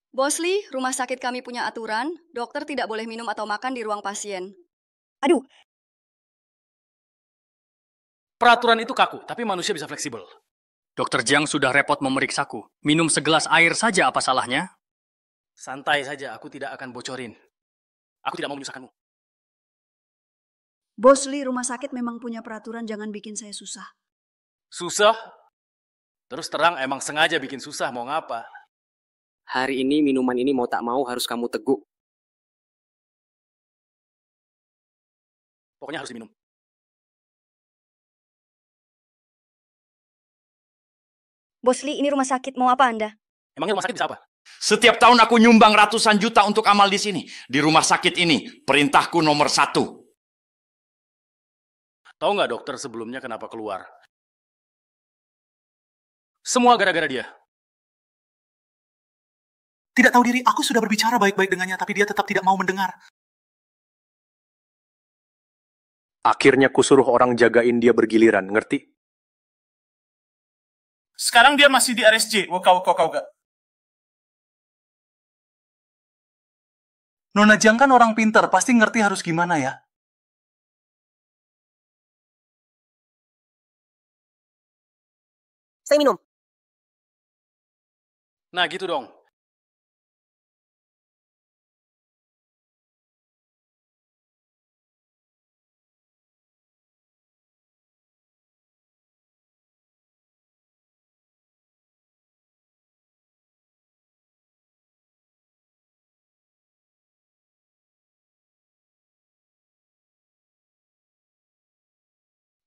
Bos Lee, rumah sakit kami punya aturan, dokter tidak boleh minum atau makan di ruang pasien. Aduh. Peraturan itu kaku, tapi manusia bisa fleksibel. Dokter Jiang sudah repot memeriksaku. Minum segelas air saja apa salahnya? Santai saja, aku tidak akan bocorin. Aku tidak mau menyusahkanmu. Bos Lee, rumah sakit memang punya peraturan, jangan bikin saya susah. Susah? Terus terang emang sengaja bikin susah, mau ngapa? Hari ini minuman ini mau tak mau harus kamu teguk. Pokoknya harus diminum. Bos Lee, ini rumah sakit, mau apa Anda? Emangnya rumah sakit bisa apa? Setiap tahun aku nyumbang ratusan juta untuk amal di sini. Di rumah sakit ini, perintahku nomor 1. Tahu nggak dokter sebelumnya kenapa keluar? Semua gara-gara dia. Tidak tahu diri, aku sudah berbicara baik-baik dengannya, tapi dia tetap tidak mau mendengar. Akhirnya kusuruh orang jagain dia bergiliran, ngerti? Sekarang dia masih di RSJ, kau gak? Nona Jiang kan orang pintar, pasti ngerti harus gimana ya. Saya minum. Nah gitu dong.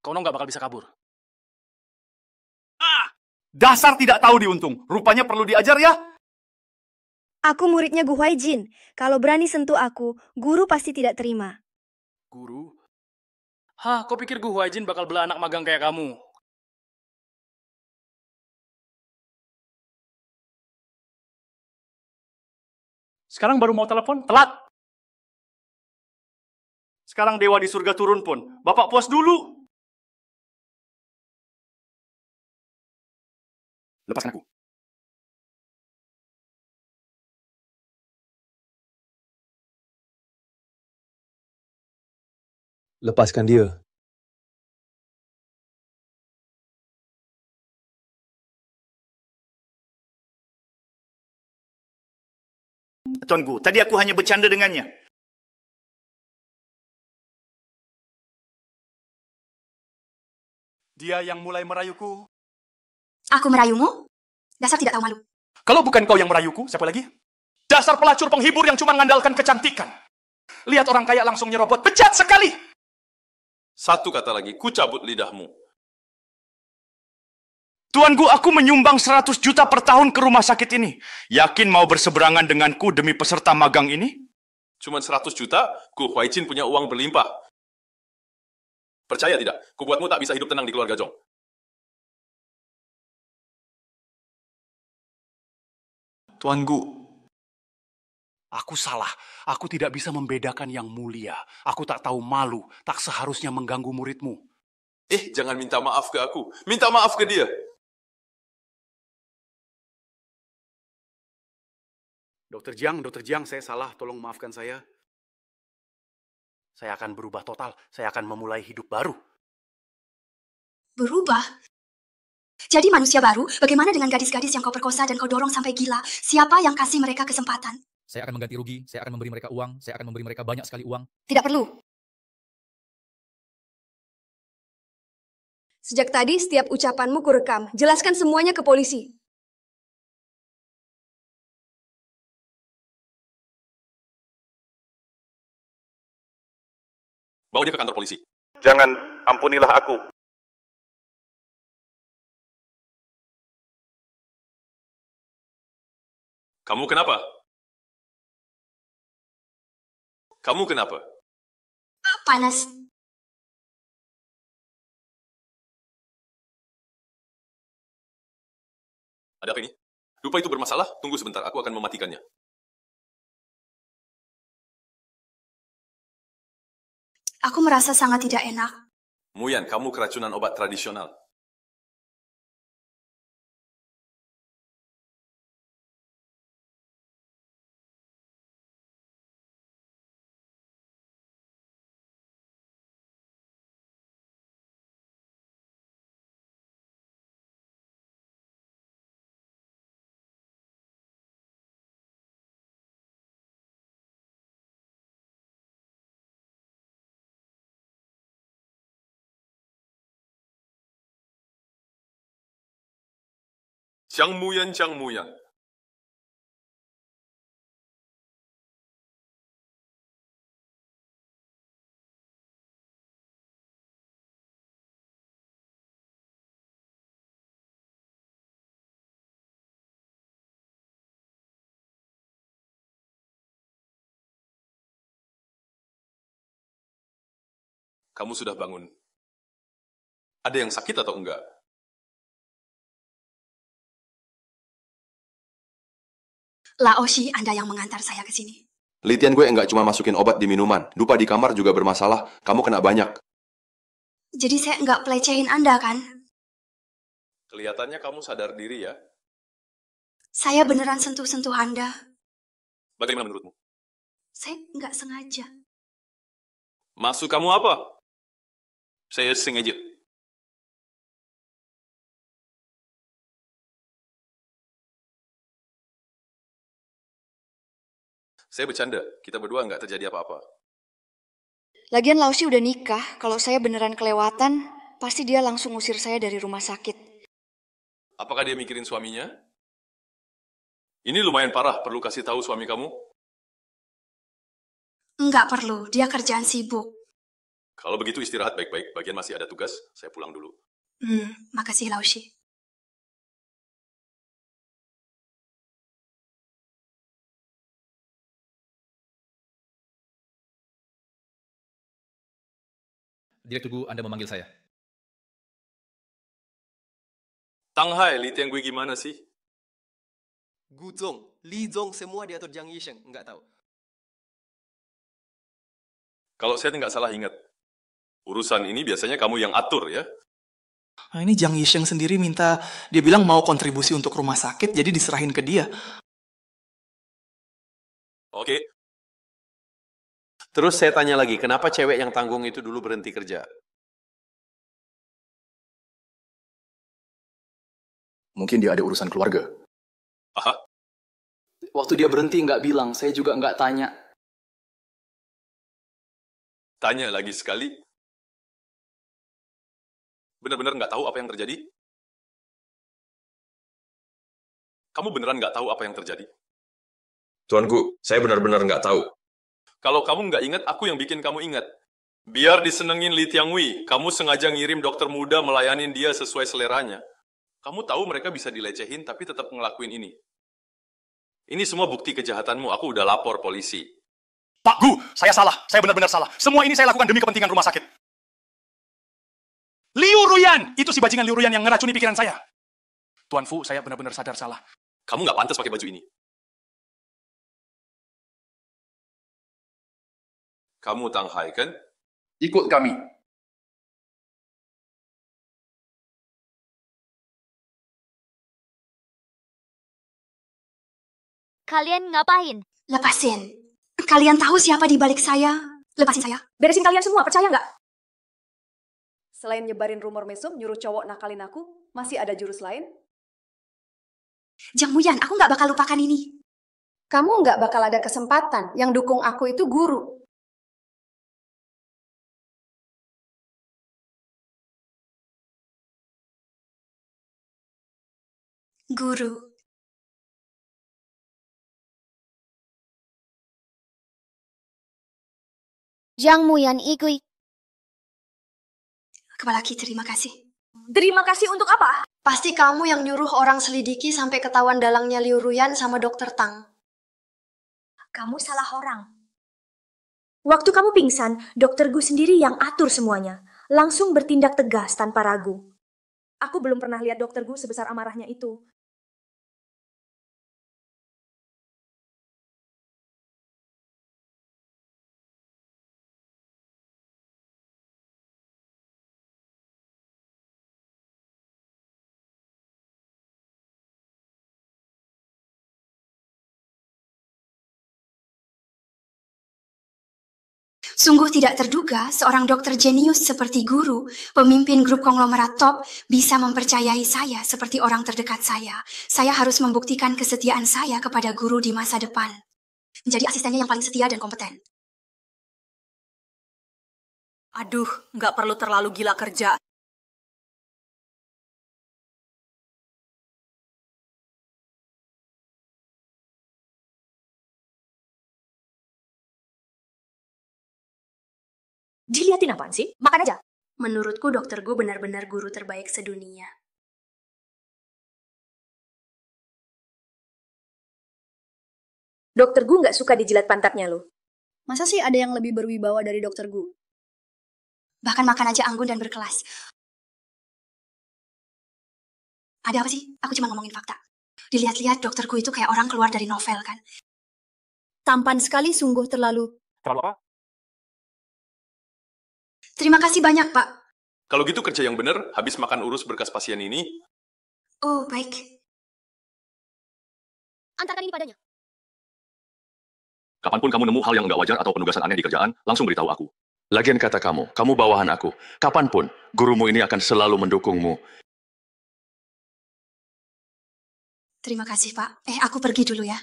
Kono nggak bakal bisa kabur. Dasar tidak tahu diuntung. Rupanya perlu diajar ya. Aku muridnya Gu Huaijin. Kalau berani sentuh aku, guru pasti tidak terima. Guru? Hah, kau pikir Gu Huaijin bakal bela anak magang kayak kamu? Sekarang baru mau telepon, telat. Sekarang dewa di surga turun pun. Bapak puas dulu. Lepaskan aku. Lepaskan dia. Tuanku, tadi aku hanya bercanda dengannya. Dia yang mulai merayuku. Aku merayumu? Dasar tidak tahu malu. Kalau bukan kau yang merayuku, siapa lagi? Dasar pelacur penghibur yang cuma mengandalkan kecantikan. Lihat orang kaya langsung nyerobot, bejat sekali. Satu kata lagi, ku cabut lidahmu. Tuanku, aku menyumbang 100 juta per tahun ke rumah sakit ini. Yakin mau berseberangan denganku demi peserta magang ini? Cuman 100 juta, Ku Huaichin punya uang berlimpah. Percaya tidak? Ku buatmu tak bisa hidup tenang di keluarga Zhong. Tuanku, aku salah. Aku tidak bisa membedakan yang mulia. Aku tak tahu malu, tak seharusnya mengganggu muridmu. Jangan minta maaf ke aku. Minta maaf ke dia. Dokter Jiang, saya salah. Tolong maafkan saya. Saya akan berubah total. Saya akan memulai hidup baru. Berubah? Jadi manusia baru? Bagaimana dengan gadis-gadis yang kau perkosa dan kau dorong sampai gila? Siapa yang kasih mereka kesempatan? Saya akan mengganti rugi, saya akan memberi mereka uang, saya akan memberi mereka banyak sekali uang. Tidak perlu. Sejak tadi setiap ucapanmu kurekam. Jelaskan semuanya ke polisi. Bawa dia ke kantor polisi. Jangan, ampunilah aku. Kamu kenapa? Kamu kenapa? Panas. Ada apa ini? Lupa itu bermasalah? Tunggu sebentar, aku akan mematikannya. Aku merasa sangat tidak enak. Muyan, kamu keracunan obat tradisional. Jiang Muyan. Kamu sudah bangun. Ada yang sakit atau enggak? Laoshi, Anda yang mengantar saya ke sini. Litian gue enggak cuma masukin obat di minuman. Dupa di kamar juga bermasalah. Kamu kena banyak. Jadi saya nggak pelecehin Anda, kan? Kelihatannya kamu sadar diri ya. Saya beneran sentuh-sentuh Anda. Bagaimana menurutmu? Saya nggak sengaja. Maksud kamu apa? Saya sengaja. Saya bercanda, kita berdua nggak terjadi apa-apa. Lagian Laoshi udah nikah, kalau saya beneran kelewatan, pasti dia langsung ngusir saya dari rumah sakit. Apakah dia mikirin suaminya? Ini lumayan parah, perlu kasih tahu suami kamu? Nggak perlu, dia kerjaan sibuk. Kalau begitu istirahat baik-baik, bagian masih ada tugas, saya pulang dulu. Makasih Laoshi. Direktur Gu, Anda memanggil saya. Tanghai, Litian gue gimana sih? Gu Zong, Li Zong, semua diatur Jiang Yisheng, nggak tahu. Kalau saya nggak salah ingat, urusan ini biasanya kamu yang atur ya? Nah, ini Jiang Yisheng sendiri minta, dia bilang mau kontribusi untuk rumah sakit, jadi diserahin ke dia. Oke. Terus saya tanya lagi, kenapa cewek yang tanggung itu dulu berhenti kerja? Mungkin dia ada urusan keluarga. Aha. Waktu dia berhenti nggak bilang, saya juga nggak tanya. Tanya lagi sekali. Benar-benar nggak tahu apa yang terjadi? Kamu beneran nggak tahu apa yang terjadi? Tuanku, saya benar-benar nggak tahu. Kalau kamu nggak ingat, aku yang bikin kamu ingat. Biar disenengin Li Tiangwei, kamu sengaja ngirim dokter muda melayanin dia sesuai seleranya. Kamu tahu mereka bisa dilecehin, tapi tetap ngelakuin ini. Ini semua bukti kejahatanmu, aku udah lapor polisi. Pak Gu, saya salah. Saya benar-benar salah. Semua ini saya lakukan demi kepentingan rumah sakit. Liu Ruyan! Itu si bajingan Liu Ruyan yang ngeracuni pikiran saya. Tuan Fu, saya benar-benar sadar salah. Kamu nggak pantas pakai baju ini. Kamu Tang Hai, kan? Ikut kami. Kalian ngapain? Lepasin. Kalian tahu siapa di balik saya? Lepasin saya. Beresin kalian semua, percaya nggak? Selain nyebarin rumor mesum, nyuruh cowok nakalin aku, masih ada jurus lain? Jang Muyan, aku nggak bakal lupakan ini. Kamu nggak bakal ada kesempatan. Yang dukung aku itu guru. Guru. Jang Muyan Igui. Kepala Ki, terima kasih. Terima kasih untuk apa? Pasti kamu yang nyuruh orang selidiki sampai ketahuan dalangnya Liu Ruyan sama Dokter Tang. Kamu salah orang. Waktu kamu pingsan, Dokter Gu sendiri yang atur semuanya. Langsung bertindak tegas tanpa ragu. Aku belum pernah lihat Dokter Gu sebesar amarahnya itu. Sungguh tidak terduga seorang dokter jenius seperti guru, pemimpin grup konglomerat top, bisa mempercayai saya seperti orang terdekat saya. Saya harus membuktikan kesetiaan saya kepada guru di masa depan. Menjadi asistennya yang paling setia dan kompeten. Aduh, nggak perlu terlalu gila kerja. Diliatin apaan sih? Makan aja. Menurutku Dokter Gu benar-benar guru terbaik sedunia. Dokter Gu nggak suka dijilat pantatnya loh. Masa sih ada yang lebih berwibawa dari Dokter Gu? Bahkan makan aja anggun dan berkelas. Ada apa sih? Aku cuma ngomongin fakta. Dilihat-lihat Dokter Gu itu kayak orang keluar dari novel kan. Tampan sekali, sungguh terlalu. Terlalu apa? Terima kasih banyak, Pak. Kalau gitu kerja yang benar, habis makan urus berkas pasien ini. Oh, baik. Antarkan ini padanya. Kapanpun kamu nemu hal yang nggak wajar atau penugasan aneh di kerjaan, langsung beritahu aku. Lagian kata kamu bawahan aku. Kapanpun, gurumu ini akan selalu mendukungmu. Terima kasih, Pak. Aku pergi dulu ya.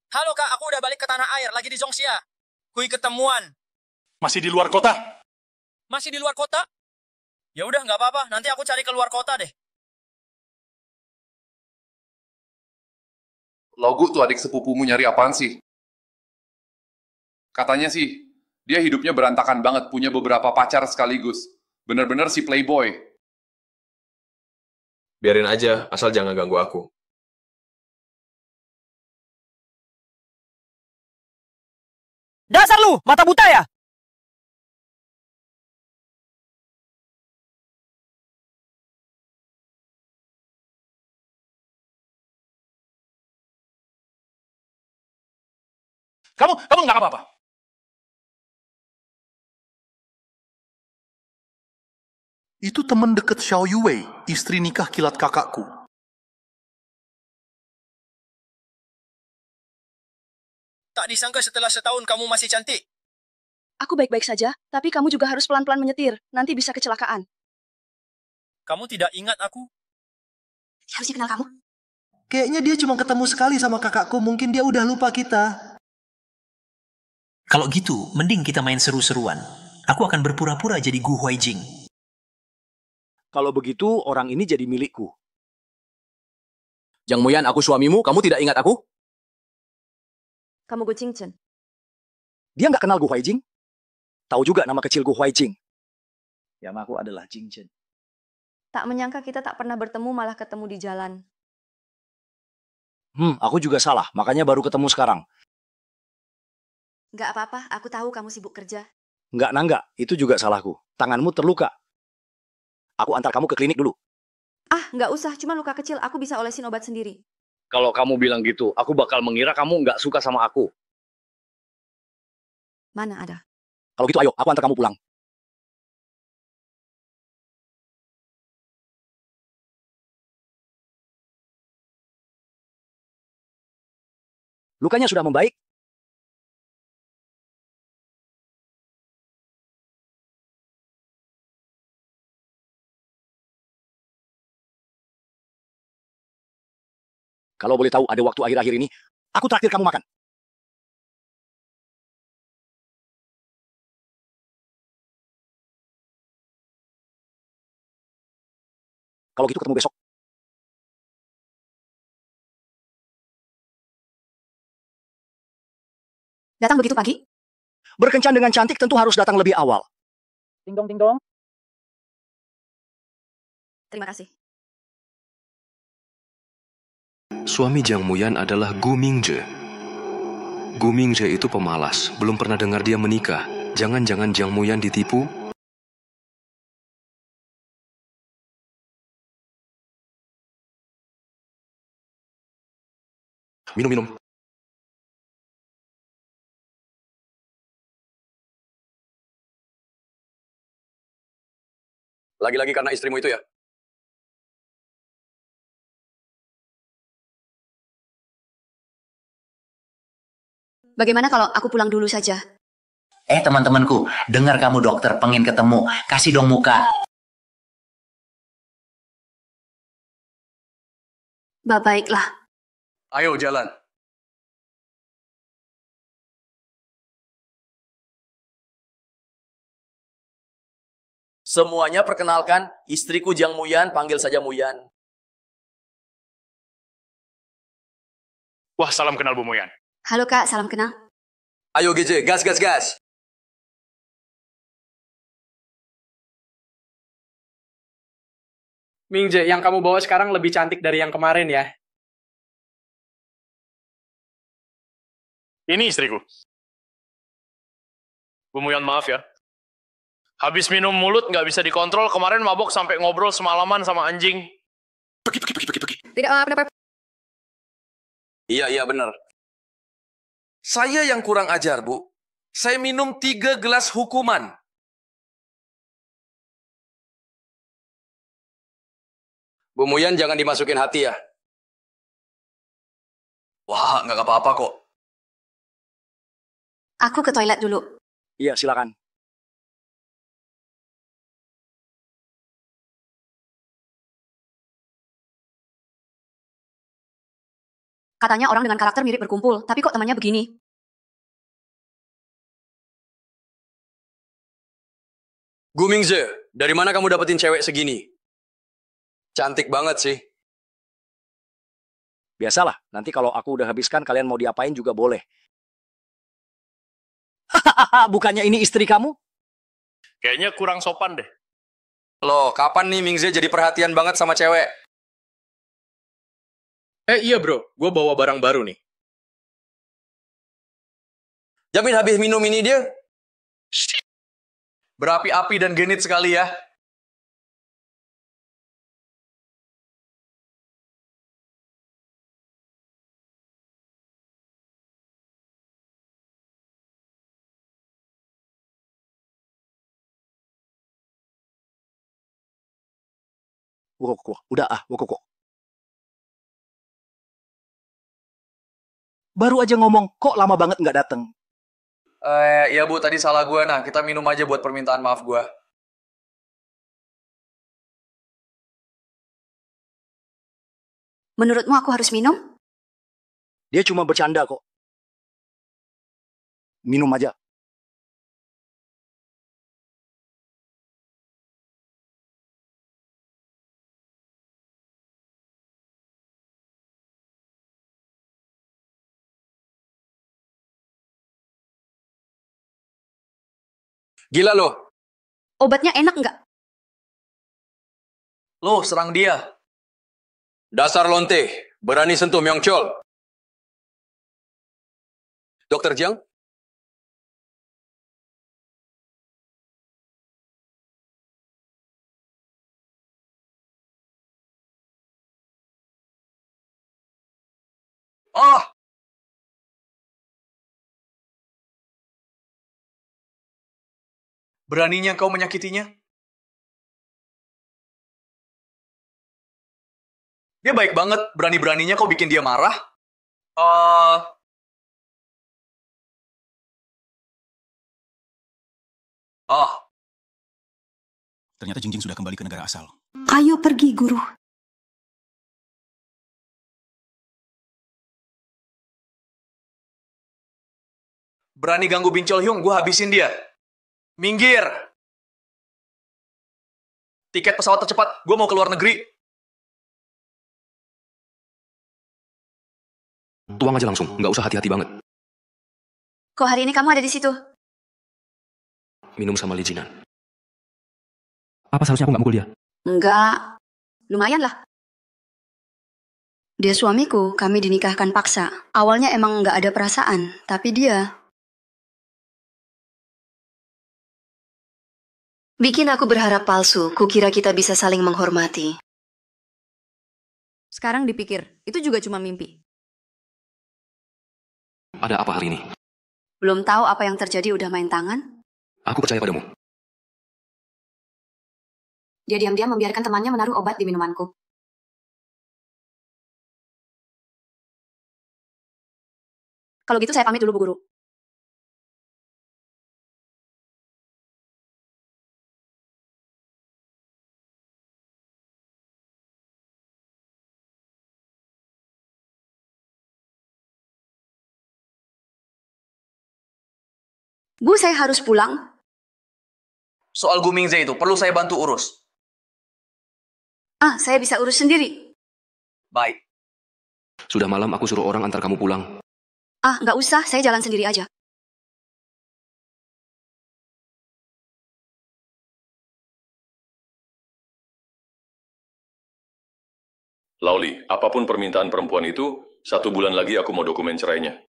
Halo Kak, aku udah balik ke tanah air, lagi di Zongxia. Kui ketemuan. Masih di luar kota? Masih di luar kota? Ya udah, nggak apa-apa. Nanti aku cari ke luar kota deh. Logu tuh adik sepupumu nyari apaan sih? Katanya sih, dia hidupnya berantakan banget, punya beberapa pacar sekaligus. Bener-bener si playboy. Biarin aja, asal jangan ganggu aku. Dasar lu, mata buta ya? Kamu nggak apa-apa. Itu teman deket Xiao Yue, istri nikah kilat kakakku. Tak disangka setelah setahun kamu masih cantik. Aku baik-baik saja, tapi kamu juga harus pelan-pelan menyetir. Nanti bisa kecelakaan. Kamu tidak ingat aku? Harusnya kenal kamu. Kayaknya dia cuma ketemu sekali sama kakakku, mungkin dia udah lupa kita. Kalau gitu, mending kita main seru-seruan. Aku akan berpura-pura jadi Gu Huaijing. Kalau begitu, orang ini jadi milikku. Jang Muyan, aku suamimu, kamu tidak ingat aku? Kamu Gu Qingchen. Dia nggak kenal Gu Huaijing? Tahu juga nama kecil Gu Huaijing. Ya, aku adalah Qingchen. Tak menyangka kita tak pernah bertemu malah ketemu di jalan. Aku juga salah, makanya baru ketemu sekarang. Nggak apa-apa, aku tahu kamu sibuk kerja. Nggak, itu juga salahku. Tanganmu terluka. Aku antar kamu ke klinik dulu. Nggak usah, cuma luka kecil, aku bisa olesin obat sendiri. Kalau kamu bilang gitu, aku bakal mengira kamu nggak suka sama aku. Mana ada? Kalau gitu ayo, aku antar kamu pulang. Lukanya sudah membaik? Kalau boleh tahu, ada waktu akhir-akhir ini, aku traktir kamu makan. Kalau gitu ketemu besok. Datang begitu pagi? Berkencan dengan cantik tentu harus datang lebih awal. Ding dong. Terima kasih. Suami Jiang Muyan adalah Gu Mingzhe. Gu Mingzhe itu pemalas, belum pernah dengar dia menikah. Jangan-jangan Jiang Muyan ditipu? Minum. Lagi-lagi karena istrimu itu ya? Bagaimana kalau aku pulang dulu saja? Teman-temanku, dengar kamu dokter pengen ketemu. Kasih dong muka. Baiklah. Ayo jalan. Semuanya perkenalkan, istriku Jiang Muyan, panggil saja Muyan. Wah, salam kenal Bu Muyan. Halo Kak, salam kenal. Ayo GJ, gas. Mingje, yang kamu bawa sekarang lebih cantik dari yang kemarin ya. Ini istriku. Bu Muyan, maaf ya. Habis minum mulut nggak bisa dikontrol, kemarin mabok sampai ngobrol semalaman sama anjing. Pergi. Tidak, benar. Iya, benar. Saya yang kurang ajar, Bu. Saya minum 3 gelas hukuman. Bu Muyan jangan dimasukin hati ya. Wah, nggak apa-apa kok. Aku ke toilet dulu. Iya, silakan. Katanya orang dengan karakter mirip berkumpul, tapi kok temannya begini? Gu Mingzhe, dari mana kamu dapetin cewek segini? Cantik banget sih. Biasalah, nanti kalau aku udah habiskan, kalian mau diapain juga boleh. Bukannya ini istri kamu? Kayaknya kurang sopan deh. Loh, kapan nih Mingzhe jadi perhatian banget sama cewek? Iya bro, gue bawa barang baru nih. Jamin habis minum ini dia berapi-api dan genit sekali ya. Wokok. Baru aja ngomong, kok lama banget nggak datang? Iya Bu, tadi salah gue. Nah, kita minum aja buat permintaan maaf gue. Menurutmu aku harus minum? Dia cuma bercanda kok. Minum aja. Gila lo. Obatnya enak nggak? Lo serang dia. Dasar lonte, berani sentuh Myong Chol. Dokter Jiang? Ah! Beraninya kau menyakitinya? Dia baik banget, berani-beraninya kau bikin dia marah. Ternyata Jingjing sudah kembali ke negara asal. Ayo pergi, Guru. Berani ganggu Bin Chol Hyung, gue habisin dia. Minggir! Tiket pesawat tercepat, gue mau ke luar negeri. Tuang aja langsung, nggak usah hati-hati banget. Kok hari ini kamu ada di situ? Minum sama Li Jinan. Apa seharusnya aku nggak mukul dia? Enggak. Lumayan lah. Dia suamiku, kami dinikahkan paksa. Awalnya emang nggak ada perasaan, tapi dia bikin aku berharap palsu. Kukira kita bisa saling menghormati. Sekarang dipikir, itu juga cuma mimpi. Ada apa hari ini? Belum tahu apa yang terjadi udah main tangan? Aku percaya padamu. Dia diam-diam membiarkan temannya menaruh obat di minumanku. Kalau gitu saya pamit dulu, Bu Guru. Bu, saya harus pulang. Soal Gu Mingze itu, perlu saya bantu urus? Saya bisa urus sendiri. Baik. Sudah malam, aku suruh orang antar kamu pulang. Nggak usah, saya jalan sendiri aja. Lauli, apapun permintaan perempuan itu, 1 bulan lagi aku mau dokumen cerainya.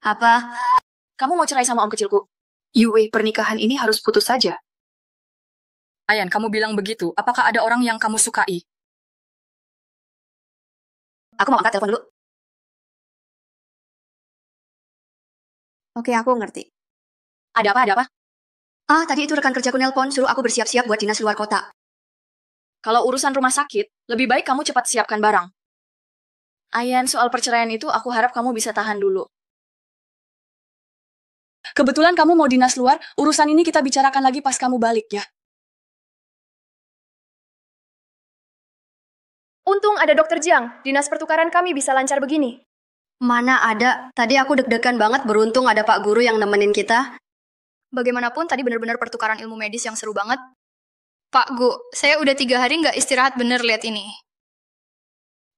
Apa? Kamu mau cerai sama om kecilku? Yue, pernikahan ini harus putus saja. Ayan, kamu bilang begitu. Apakah ada orang yang kamu sukai? Aku mau angkat telepon dulu. Oke, aku ngerti. Ada apa, ada apa? Tadi itu rekan kerjaku nelpon, suruh aku bersiap-siap buat dinas luar kota. Kalau urusan rumah sakit, lebih baik kamu cepat siapkan barang. Ayan, soal perceraian itu aku harap kamu bisa tahan dulu. Kebetulan kamu mau dinas luar, urusan ini kita bicarakan lagi pas kamu balik ya. Untung ada Dokter Jiang, dinas pertukaran kami bisa lancar begini. Mana ada, tadi aku deg-degan banget, beruntung ada Pak Guru yang nemenin kita. Bagaimanapun tadi benar-benar pertukaran ilmu medis yang seru banget. Pak Gu, saya udah 3 hari nggak istirahat bener lihat ini.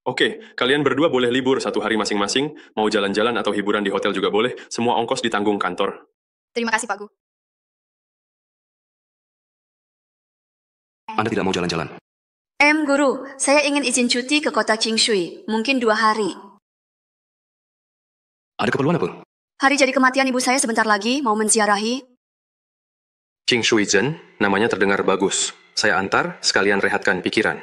Oke, kalian berdua boleh libur 1 hari masing-masing, mau jalan-jalan atau hiburan di hotel juga boleh, semua ongkos ditanggung kantor. Terima kasih Pak Gu. Anda tidak mau jalan-jalan? Guru, saya ingin izin cuti ke kota Qingshui, mungkin 2 hari. Ada keperluan apa? Hari jadi kematian ibu saya sebentar lagi, mau menziarahi. Qingshui Zhen, namanya terdengar bagus. Saya antar, sekalian rehatkan pikiran.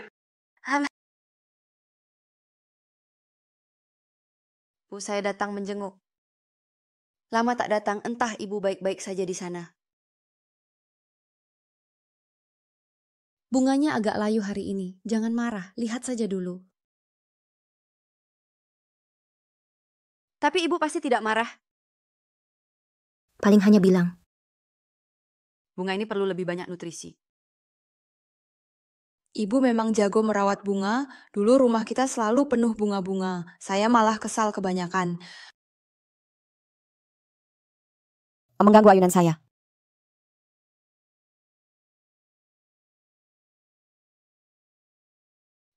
Bu, saya datang menjenguk. Lama tak datang, entah ibu baik-baik saja di sana. Bunganya agak layu hari ini. Jangan marah, lihat saja dulu. Tapi ibu pasti tidak marah. Paling hanya bilang, Bunga ini perlu lebih banyak nutrisi. Ibu memang jago merawat bunga. Dulu rumah kita selalu penuh bunga-bunga. Saya malah kesal kebanyakan. mengganggu ayunan saya.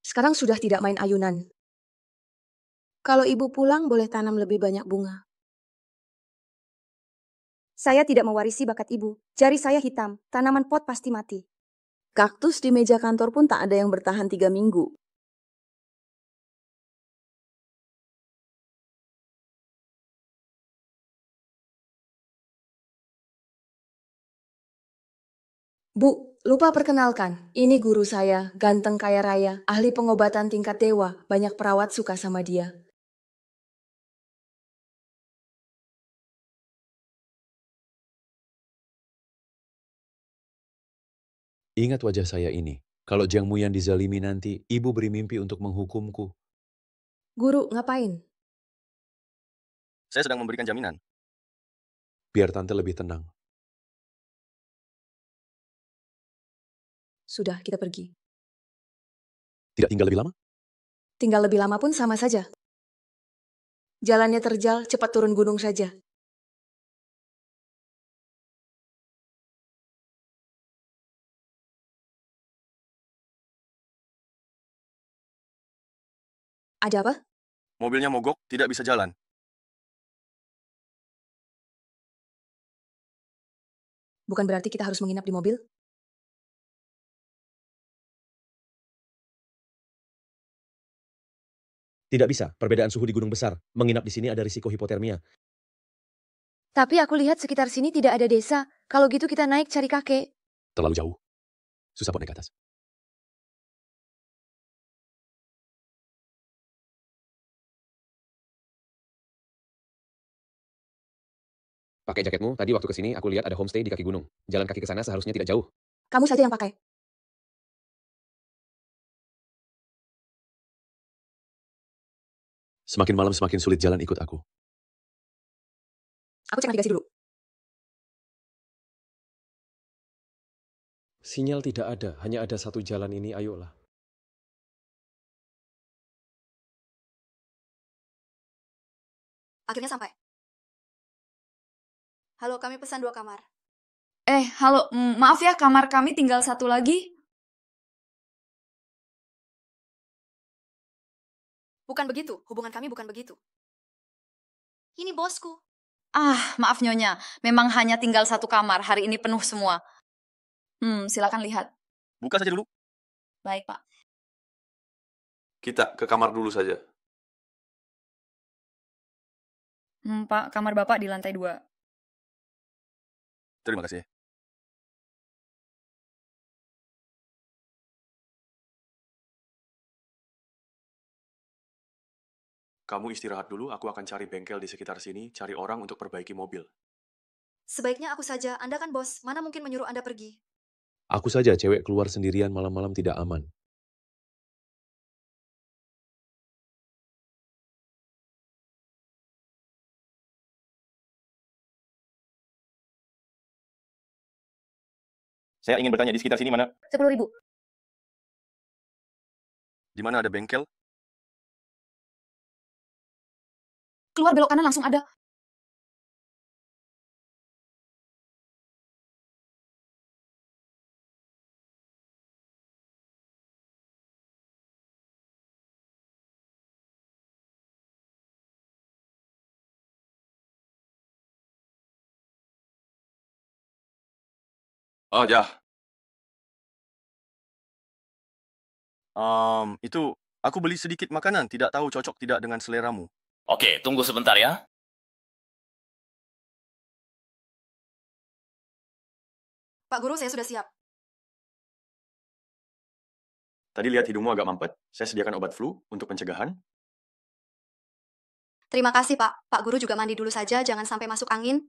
Sekarang sudah tidak main ayunan. Kalau ibu pulang, boleh tanam lebih banyak bunga. Saya tidak mewarisi bakat ibu. Jari saya hitam, tanaman pot pasti mati. Kaktus di meja kantor pun tak ada yang bertahan 3 minggu. Bu, lupa perkenalkan. Ini guru saya, ganteng kaya raya, ahli pengobatan tingkat dewa. Banyak perawat suka sama dia. Ingat wajah saya ini. Kalau Jiang Muyan dizalimi nanti, ibu beri mimpi untuk menghukumku. Guru, ngapain? Saya sedang memberikan jaminan. Biar tante lebih tenang. Sudah, kita pergi. Tidak tinggal lebih lama? Tinggal lebih lama pun sama saja. Jalannya terjal, cepat turun gunung saja. Ada apa? Mobilnya mogok, tidak bisa jalan. Bukan berarti kita harus menginap di mobil? Tidak bisa, perbedaan suhu di gunung besar. Menginap di sini ada risiko hipotermia. Tapi aku lihat sekitar sini tidak ada desa. Kalau gitu kita naik cari kakek. Terlalu jauh. Susah buat naik ke atas. Pakai jaketmu, tadi waktu kesini aku lihat ada homestay di kaki gunung. Jalan kaki ke sana seharusnya tidak jauh. Kamu saja yang pakai. Semakin malam semakin sulit jalan ikut aku. Aku cek navigasi dulu. Sinyal tidak ada, hanya ada satu jalan ini, ayolah. Akhirnya sampai. Halo, kami pesan 2 kamar. Halo, maaf ya, kamar kami tinggal 1 lagi. Bukan begitu, hubungan kami bukan begitu. Ini bosku. Maaf Nyonya, memang hanya tinggal 1 kamar, hari ini penuh semua. Silakan lihat. Buka saja dulu. Baik, Pak. Kita ke kamar dulu saja. Pak, kamar Bapak di lantai 2. Terima kasih. Kamu istirahat dulu, aku akan cari bengkel di sekitar sini, cari orang untuk perbaiki mobil. Sebaiknya aku saja, Anda kan bos, mana mungkin menyuruh Anda pergi. Aku saja, cewek keluar sendirian malam-malam tidak aman. Saya ingin bertanya, di sekitar sini mana? 10.000. Di mana ada bengkel? Keluar belok kanan langsung ada. Oh, ya. Itu, aku beli sedikit makanan, tidak tahu cocok tidak dengan seleramu. Oke, tunggu sebentar ya. Pak Guru, saya sudah siap. Tadi lihat hidungmu agak mampet, saya sediakan obat flu untuk pencegahan. Terima kasih, Pak. Pak Guru juga mandi dulu saja, jangan sampai masuk angin.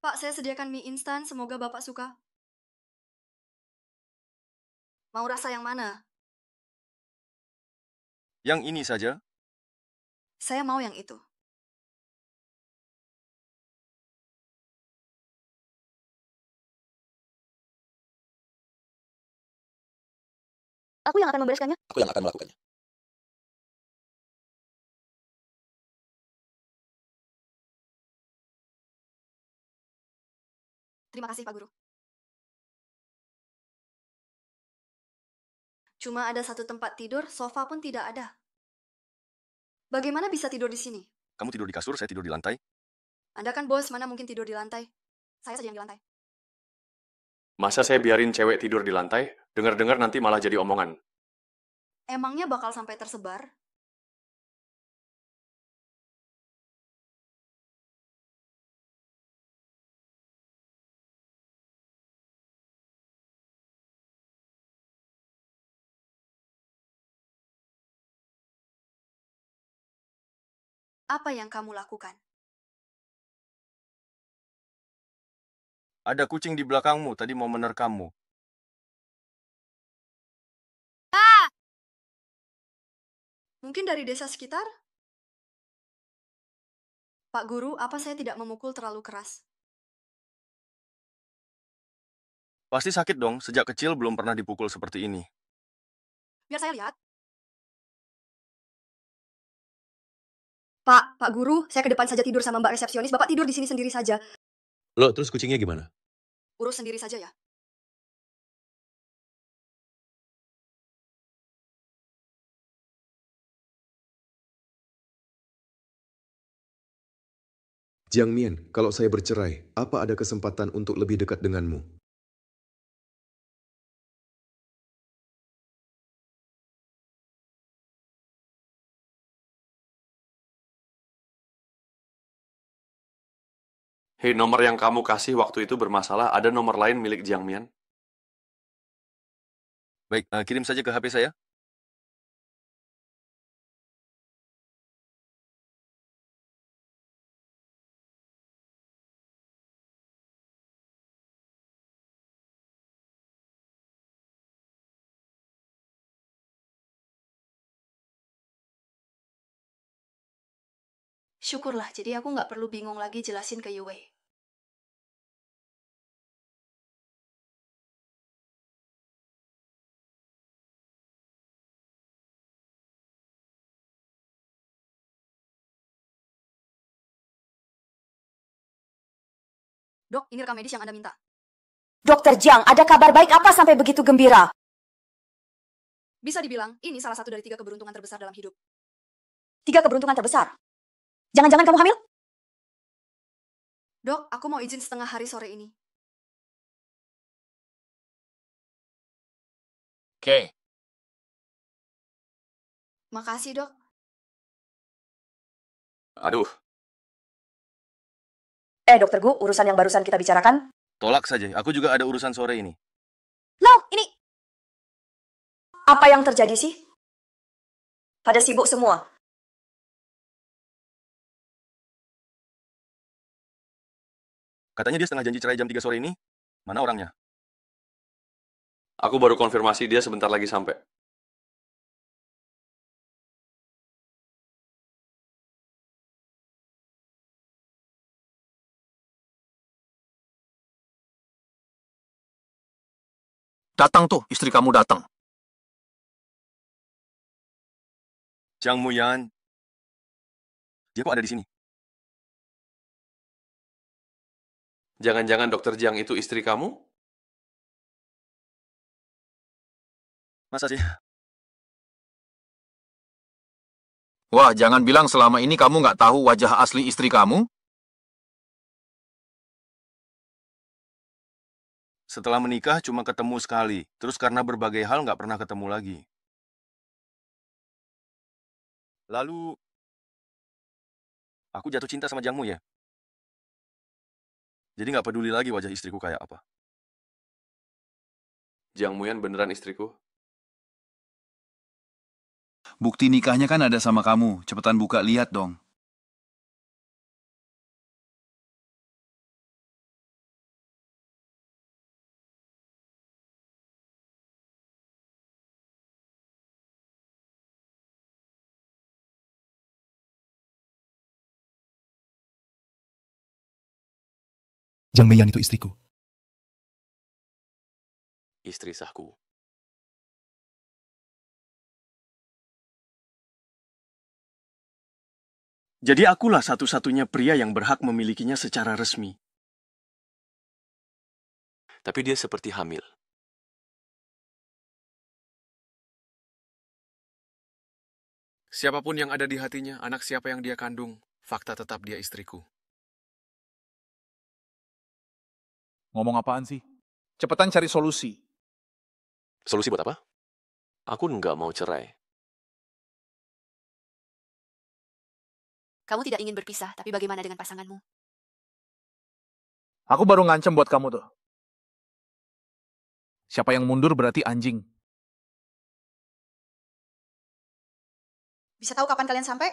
Pak, saya sediakan mie instan, semoga Bapak suka. Mau rasa yang mana? Yang ini saja? Saya mau yang itu. Aku yang akan membereskannya. Aku yang akan melakukannya. Terima kasih, Pak Guru. Cuma ada satu tempat tidur, sofa pun tidak ada. Bagaimana bisa tidur di sini? Kamu tidur di kasur, saya tidur di lantai. Anda kan bos, mana mungkin tidur di lantai? Saya saja yang di lantai. Masa saya biarin cewek tidur di lantai? Dengar-dengar nanti malah jadi omongan. Emangnya bakal sampai tersebar? Apa yang kamu lakukan? Ada kucing di belakangmu, tadi mau menerkammu. Mungkin dari desa sekitar? Pak Guru, apa saya tidak memukul terlalu keras? Pasti sakit dong, sejak kecil belum pernah dipukul seperti ini. Biar saya lihat. Pak Guru, saya ke depan saja tidur sama Mbak resepsionis. Bapak tidur di sini sendiri saja. Loh, terus kucingnya gimana? Urus sendiri saja ya. Jiang Mian, kalau saya bercerai, apa ada kesempatan untuk lebih dekat denganmu? Hei, nomor yang kamu kasih waktu itu bermasalah. Ada nomor lain milik Jiang Mian? Baik, kirim saja ke HP saya. Syukurlah, jadi aku nggak perlu bingung lagi jelasin ke Yue. Dok, ini rekam medis yang Anda minta. Dokter Jiang, ada kabar baik apa sampai begitu gembira? Bisa dibilang, ini salah satu dari 3 keberuntungan terbesar dalam hidup. 3 keberuntungan terbesar. Jangan-jangan kamu hamil? Dok, aku mau izin setengah hari sore ini. Oke. Makasih, Dok. Aduh, Dokter Gu, urusan yang barusan kita bicarakan. tolak saja. Aku juga ada urusan sore ini. Loh, ini... Apa yang terjadi sih? Pada sibuk semua. Katanya dia setengah janji cerai jam 3 sore ini. Mana orangnya? Aku baru konfirmasi dia sebentar lagi sampai. Datang tuh, istri kamu datang. Jiang Muyan. Dia kok ada di sini? Jangan-jangan Dokter Jiang itu istri kamu? Masa sih? Wah, jangan bilang selama ini kamu nggak tahu wajah asli istri kamu. Setelah menikah cuma ketemu sekali. Terus karena berbagai hal nggak pernah ketemu lagi. Lalu, aku jatuh cinta sama Jiangmu ya? Jadi nggak peduli lagi wajah istriku kayak apa. Jiang Muyan beneran istriku? Bukti nikahnya kan ada sama kamu. Cepetan buka, lihat dong. Jang Meian itu istriku. Istri sahku. Jadi akulah satu-satunya pria yang berhak memilikinya secara resmi. Tapi dia seperti hamil. Siapapun yang ada di hatinya, anak siapa yang dia kandung, fakta tetap dia istriku. Ngomong apaan sih? Cepetan cari solusi. Solusi buat apa? Aku nggak mau cerai. Kamu tidak ingin berpisah, tapi bagaimana dengan pasanganmu? Aku baru ngancem buat kamu tuh. Siapa yang mundur berarti anjing. Bisa tahu kapan kalian sampai?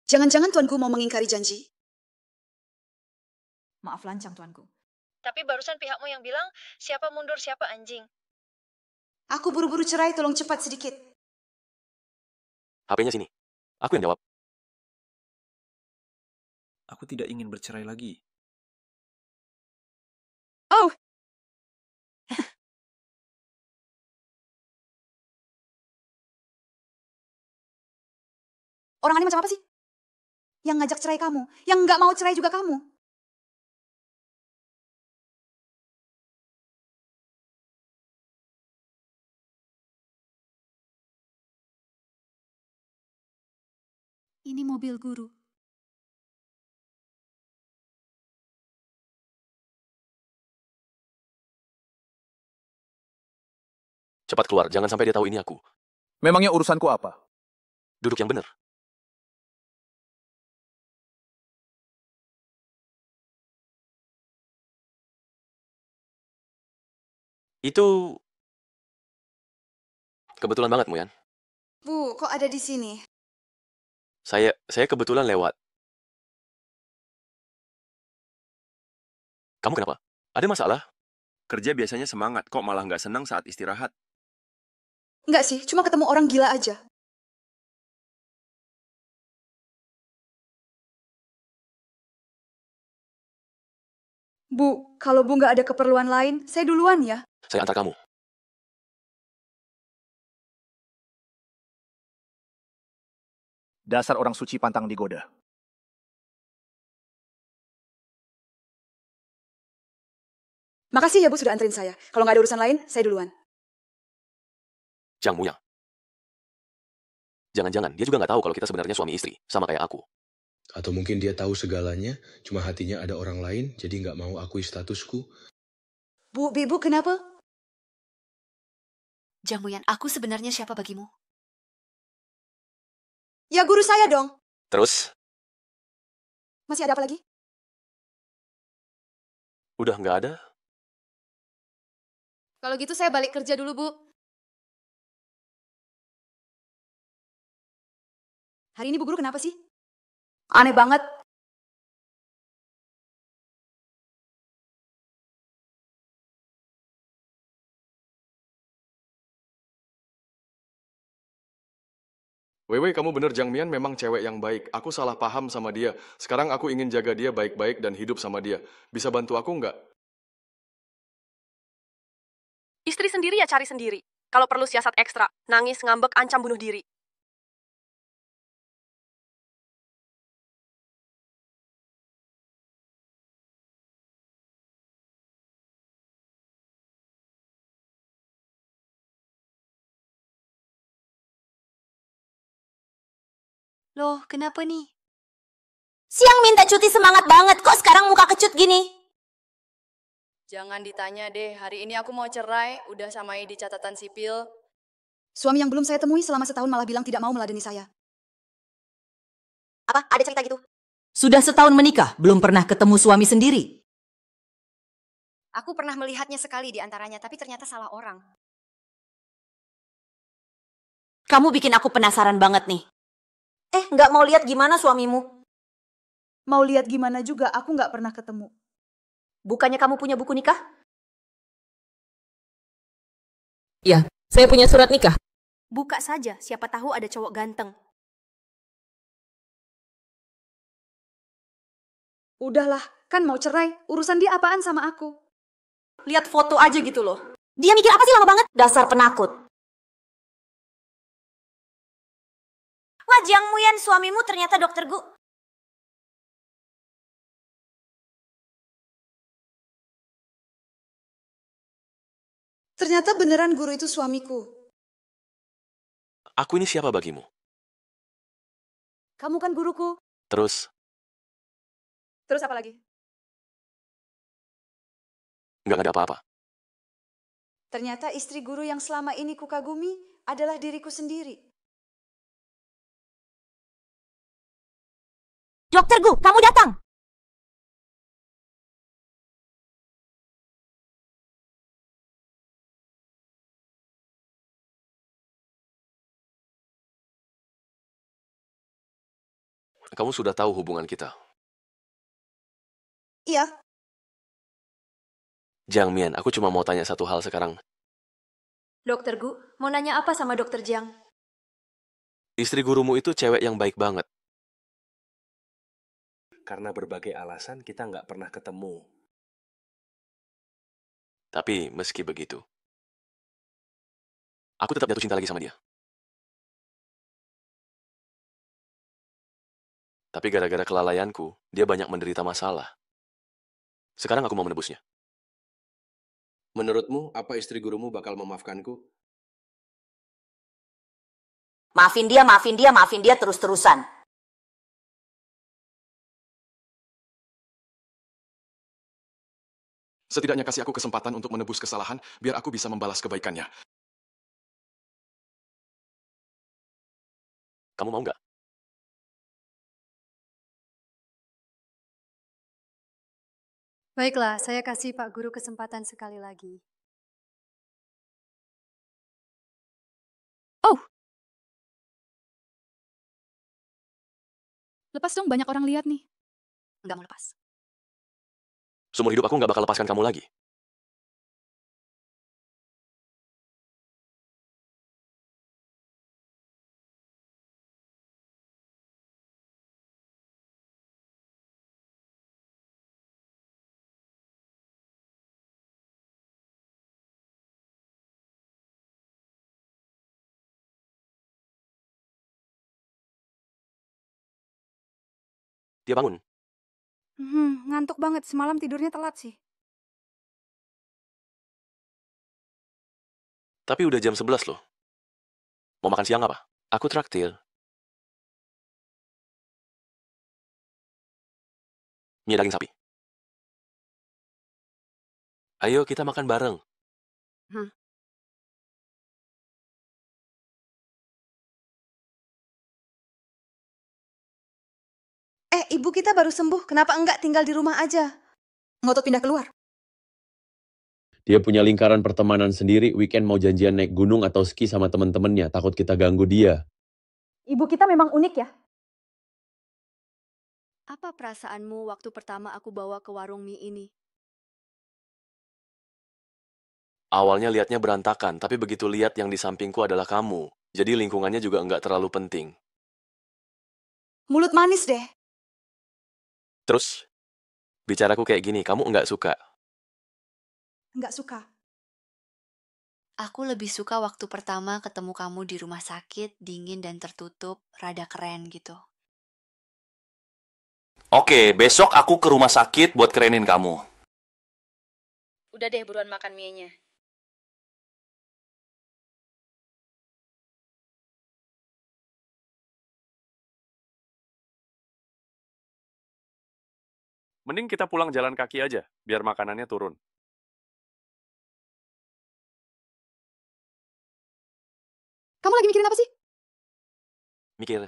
Jangan-jangan tuanku mau mengingkari janji. Maaf lancang, tuanku. Tapi barusan pihakmu yang bilang, siapa mundur, siapa anjing. Aku buru-buru cerai, tolong cepat sedikit. HP-nya sini. Aku yang jawab. Aku tidak ingin bercerai lagi. Oh! Orang aneh macam apa sih? Yang ngajak cerai kamu, yang nggak mau cerai juga kamu. Ini mobil guru. Cepat keluar, jangan sampai dia tahu ini aku. Memangnya urusanku apa? Duduk yang benar. Itu kebetulan banget, Muyan. Bu, kok ada di sini? Saya kebetulan lewat. Kamu kenapa? Ada masalah? Kerja biasanya semangat, kok malah nggak senang saat istirahat? Enggak sih, cuma ketemu orang gila aja. Bu, kalau Bu nggak ada keperluan lain, saya duluan ya. Saya antar kamu. Dasar orang suci pantang digoda. Makasih ya Bu sudah anterin saya. Kalau nggak ada urusan lain, saya duluan. Jang Muyang. Jangan-jangan dia juga nggak tahu kalau kita sebenarnya suami istri, sama kayak aku. Atau mungkin dia tahu segalanya, cuma hatinya ada orang lain, jadi nggak mau akui statusku. Bu, Bibu kenapa? Jang Muyan, aku sebenarnya siapa bagimu? Ya guru saya dong. Terus? Masih ada apa lagi? Udah nggak ada? Kalau gitu saya balik kerja dulu, Bu. Hari ini Bu Guru kenapa sih? Aneh banget. Wewe, kamu bener, Jang Mian memang cewek yang baik. Aku salah paham sama dia. Sekarang aku ingin jaga dia baik-baik dan hidup sama dia. Bisa bantu aku nggak? Istri sendiri ya cari sendiri. Kalau perlu siasat ekstra, nangis, ngambek, ancam bunuh diri. Loh, kenapa nih? Siang minta cuti semangat banget, kok sekarang muka kecut gini? Jangan ditanya deh, hari ini aku mau cerai, udah samai di catatan sipil. Suami yang belum saya temui selama setahun malah bilang tidak mau meladeni saya. Apa? Ada cerita gitu? Sudah setahun menikah, belum pernah ketemu suami sendiri. Aku pernah melihatnya sekali di antaranya, tapi ternyata salah orang. Kamu bikin aku penasaran banget nih. Nggak mau lihat gimana suamimu? Mau lihat gimana juga, aku nggak pernah ketemu. Bukannya kamu punya buku nikah? Ya, saya punya surat nikah. Buka saja, siapa tahu ada cowok ganteng. Udahlah, kan mau cerai. Urusan dia apaan sama aku? Lihat foto aja gitu loh. Dia mikir apa sih lama banget? Dasar penakut. Wah, Jiang Muyan, suamimu ternyata dokter Gu. Ternyata beneran guru itu suamiku. Aku ini siapa bagimu? Kamu kan guruku. Terus, Terus apa lagi? nggak ada apa-apa. Ternyata istri guru yang selama ini kukagumi adalah diriku sendiri. Dokter Gu, kamu datang. Kamu sudah tahu hubungan kita. Iya. Jiang Mian, aku cuma mau tanya satu hal sekarang. Dokter Gu, mau nanya apa sama dokter Jiang? Istri gurumu itu cewek yang baik banget. Karena berbagai alasan kita nggak pernah ketemu. Tapi meski begitu, aku tetap jatuh cinta lagi sama dia. Tapi gara-gara kelalaianku, dia banyak menderita masalah. Sekarang aku mau menebusnya. Menurutmu, apa istri gurumu bakal memaafkanku? Maafin dia terus-terusan. Setidaknya kasih aku kesempatan untuk menebus kesalahan, biar aku bisa membalas kebaikannya. Kamu mau nggak? Baiklah, saya kasih Pak Guru kesempatan sekali lagi. Oh! Lepas dong, banyak orang lihat nih. Nggak mau lepas. Seumur hidup aku nggak bakal lepaskan kamu lagi. Dia bangun. Ngantuk banget. Semalam tidurnya telat sih. Tapi udah jam 11 loh. Mau makan siang apa? Aku traktir. Mie daging sapi. Ayo kita makan bareng. Ibu kita baru sembuh. Kenapa enggak tinggal di rumah aja? Ngotot pindah keluar. Dia punya lingkaran pertemanan sendiri, weekend mau janjian naik gunung atau ski sama teman-temannya, takut kita ganggu dia. Ibu kita memang unik ya. Apa perasaanmu waktu pertama aku bawa ke warung mie ini? Awalnya liatnya berantakan, tapi begitu lihat yang di sampingku adalah kamu. Jadi lingkungannya juga nggak terlalu penting. Mulut manis deh. Terus, bicaraku kayak gini, kamu nggak suka? Nggak suka. Aku lebih suka waktu pertama ketemu kamu di rumah sakit, dingin dan tertutup, rada keren gitu. Oke, besok aku ke rumah sakit buat kerenin kamu. Udah deh, buruan makan mie-nya. Mending kita pulang jalan kaki aja, biar makanannya turun. Kamu lagi mikirin apa sih? Mikir.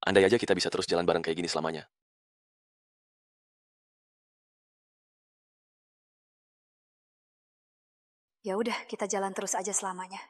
Andai aja kita bisa terus jalan bareng kayak gini selamanya. Ya udah, kita jalan terus aja selamanya.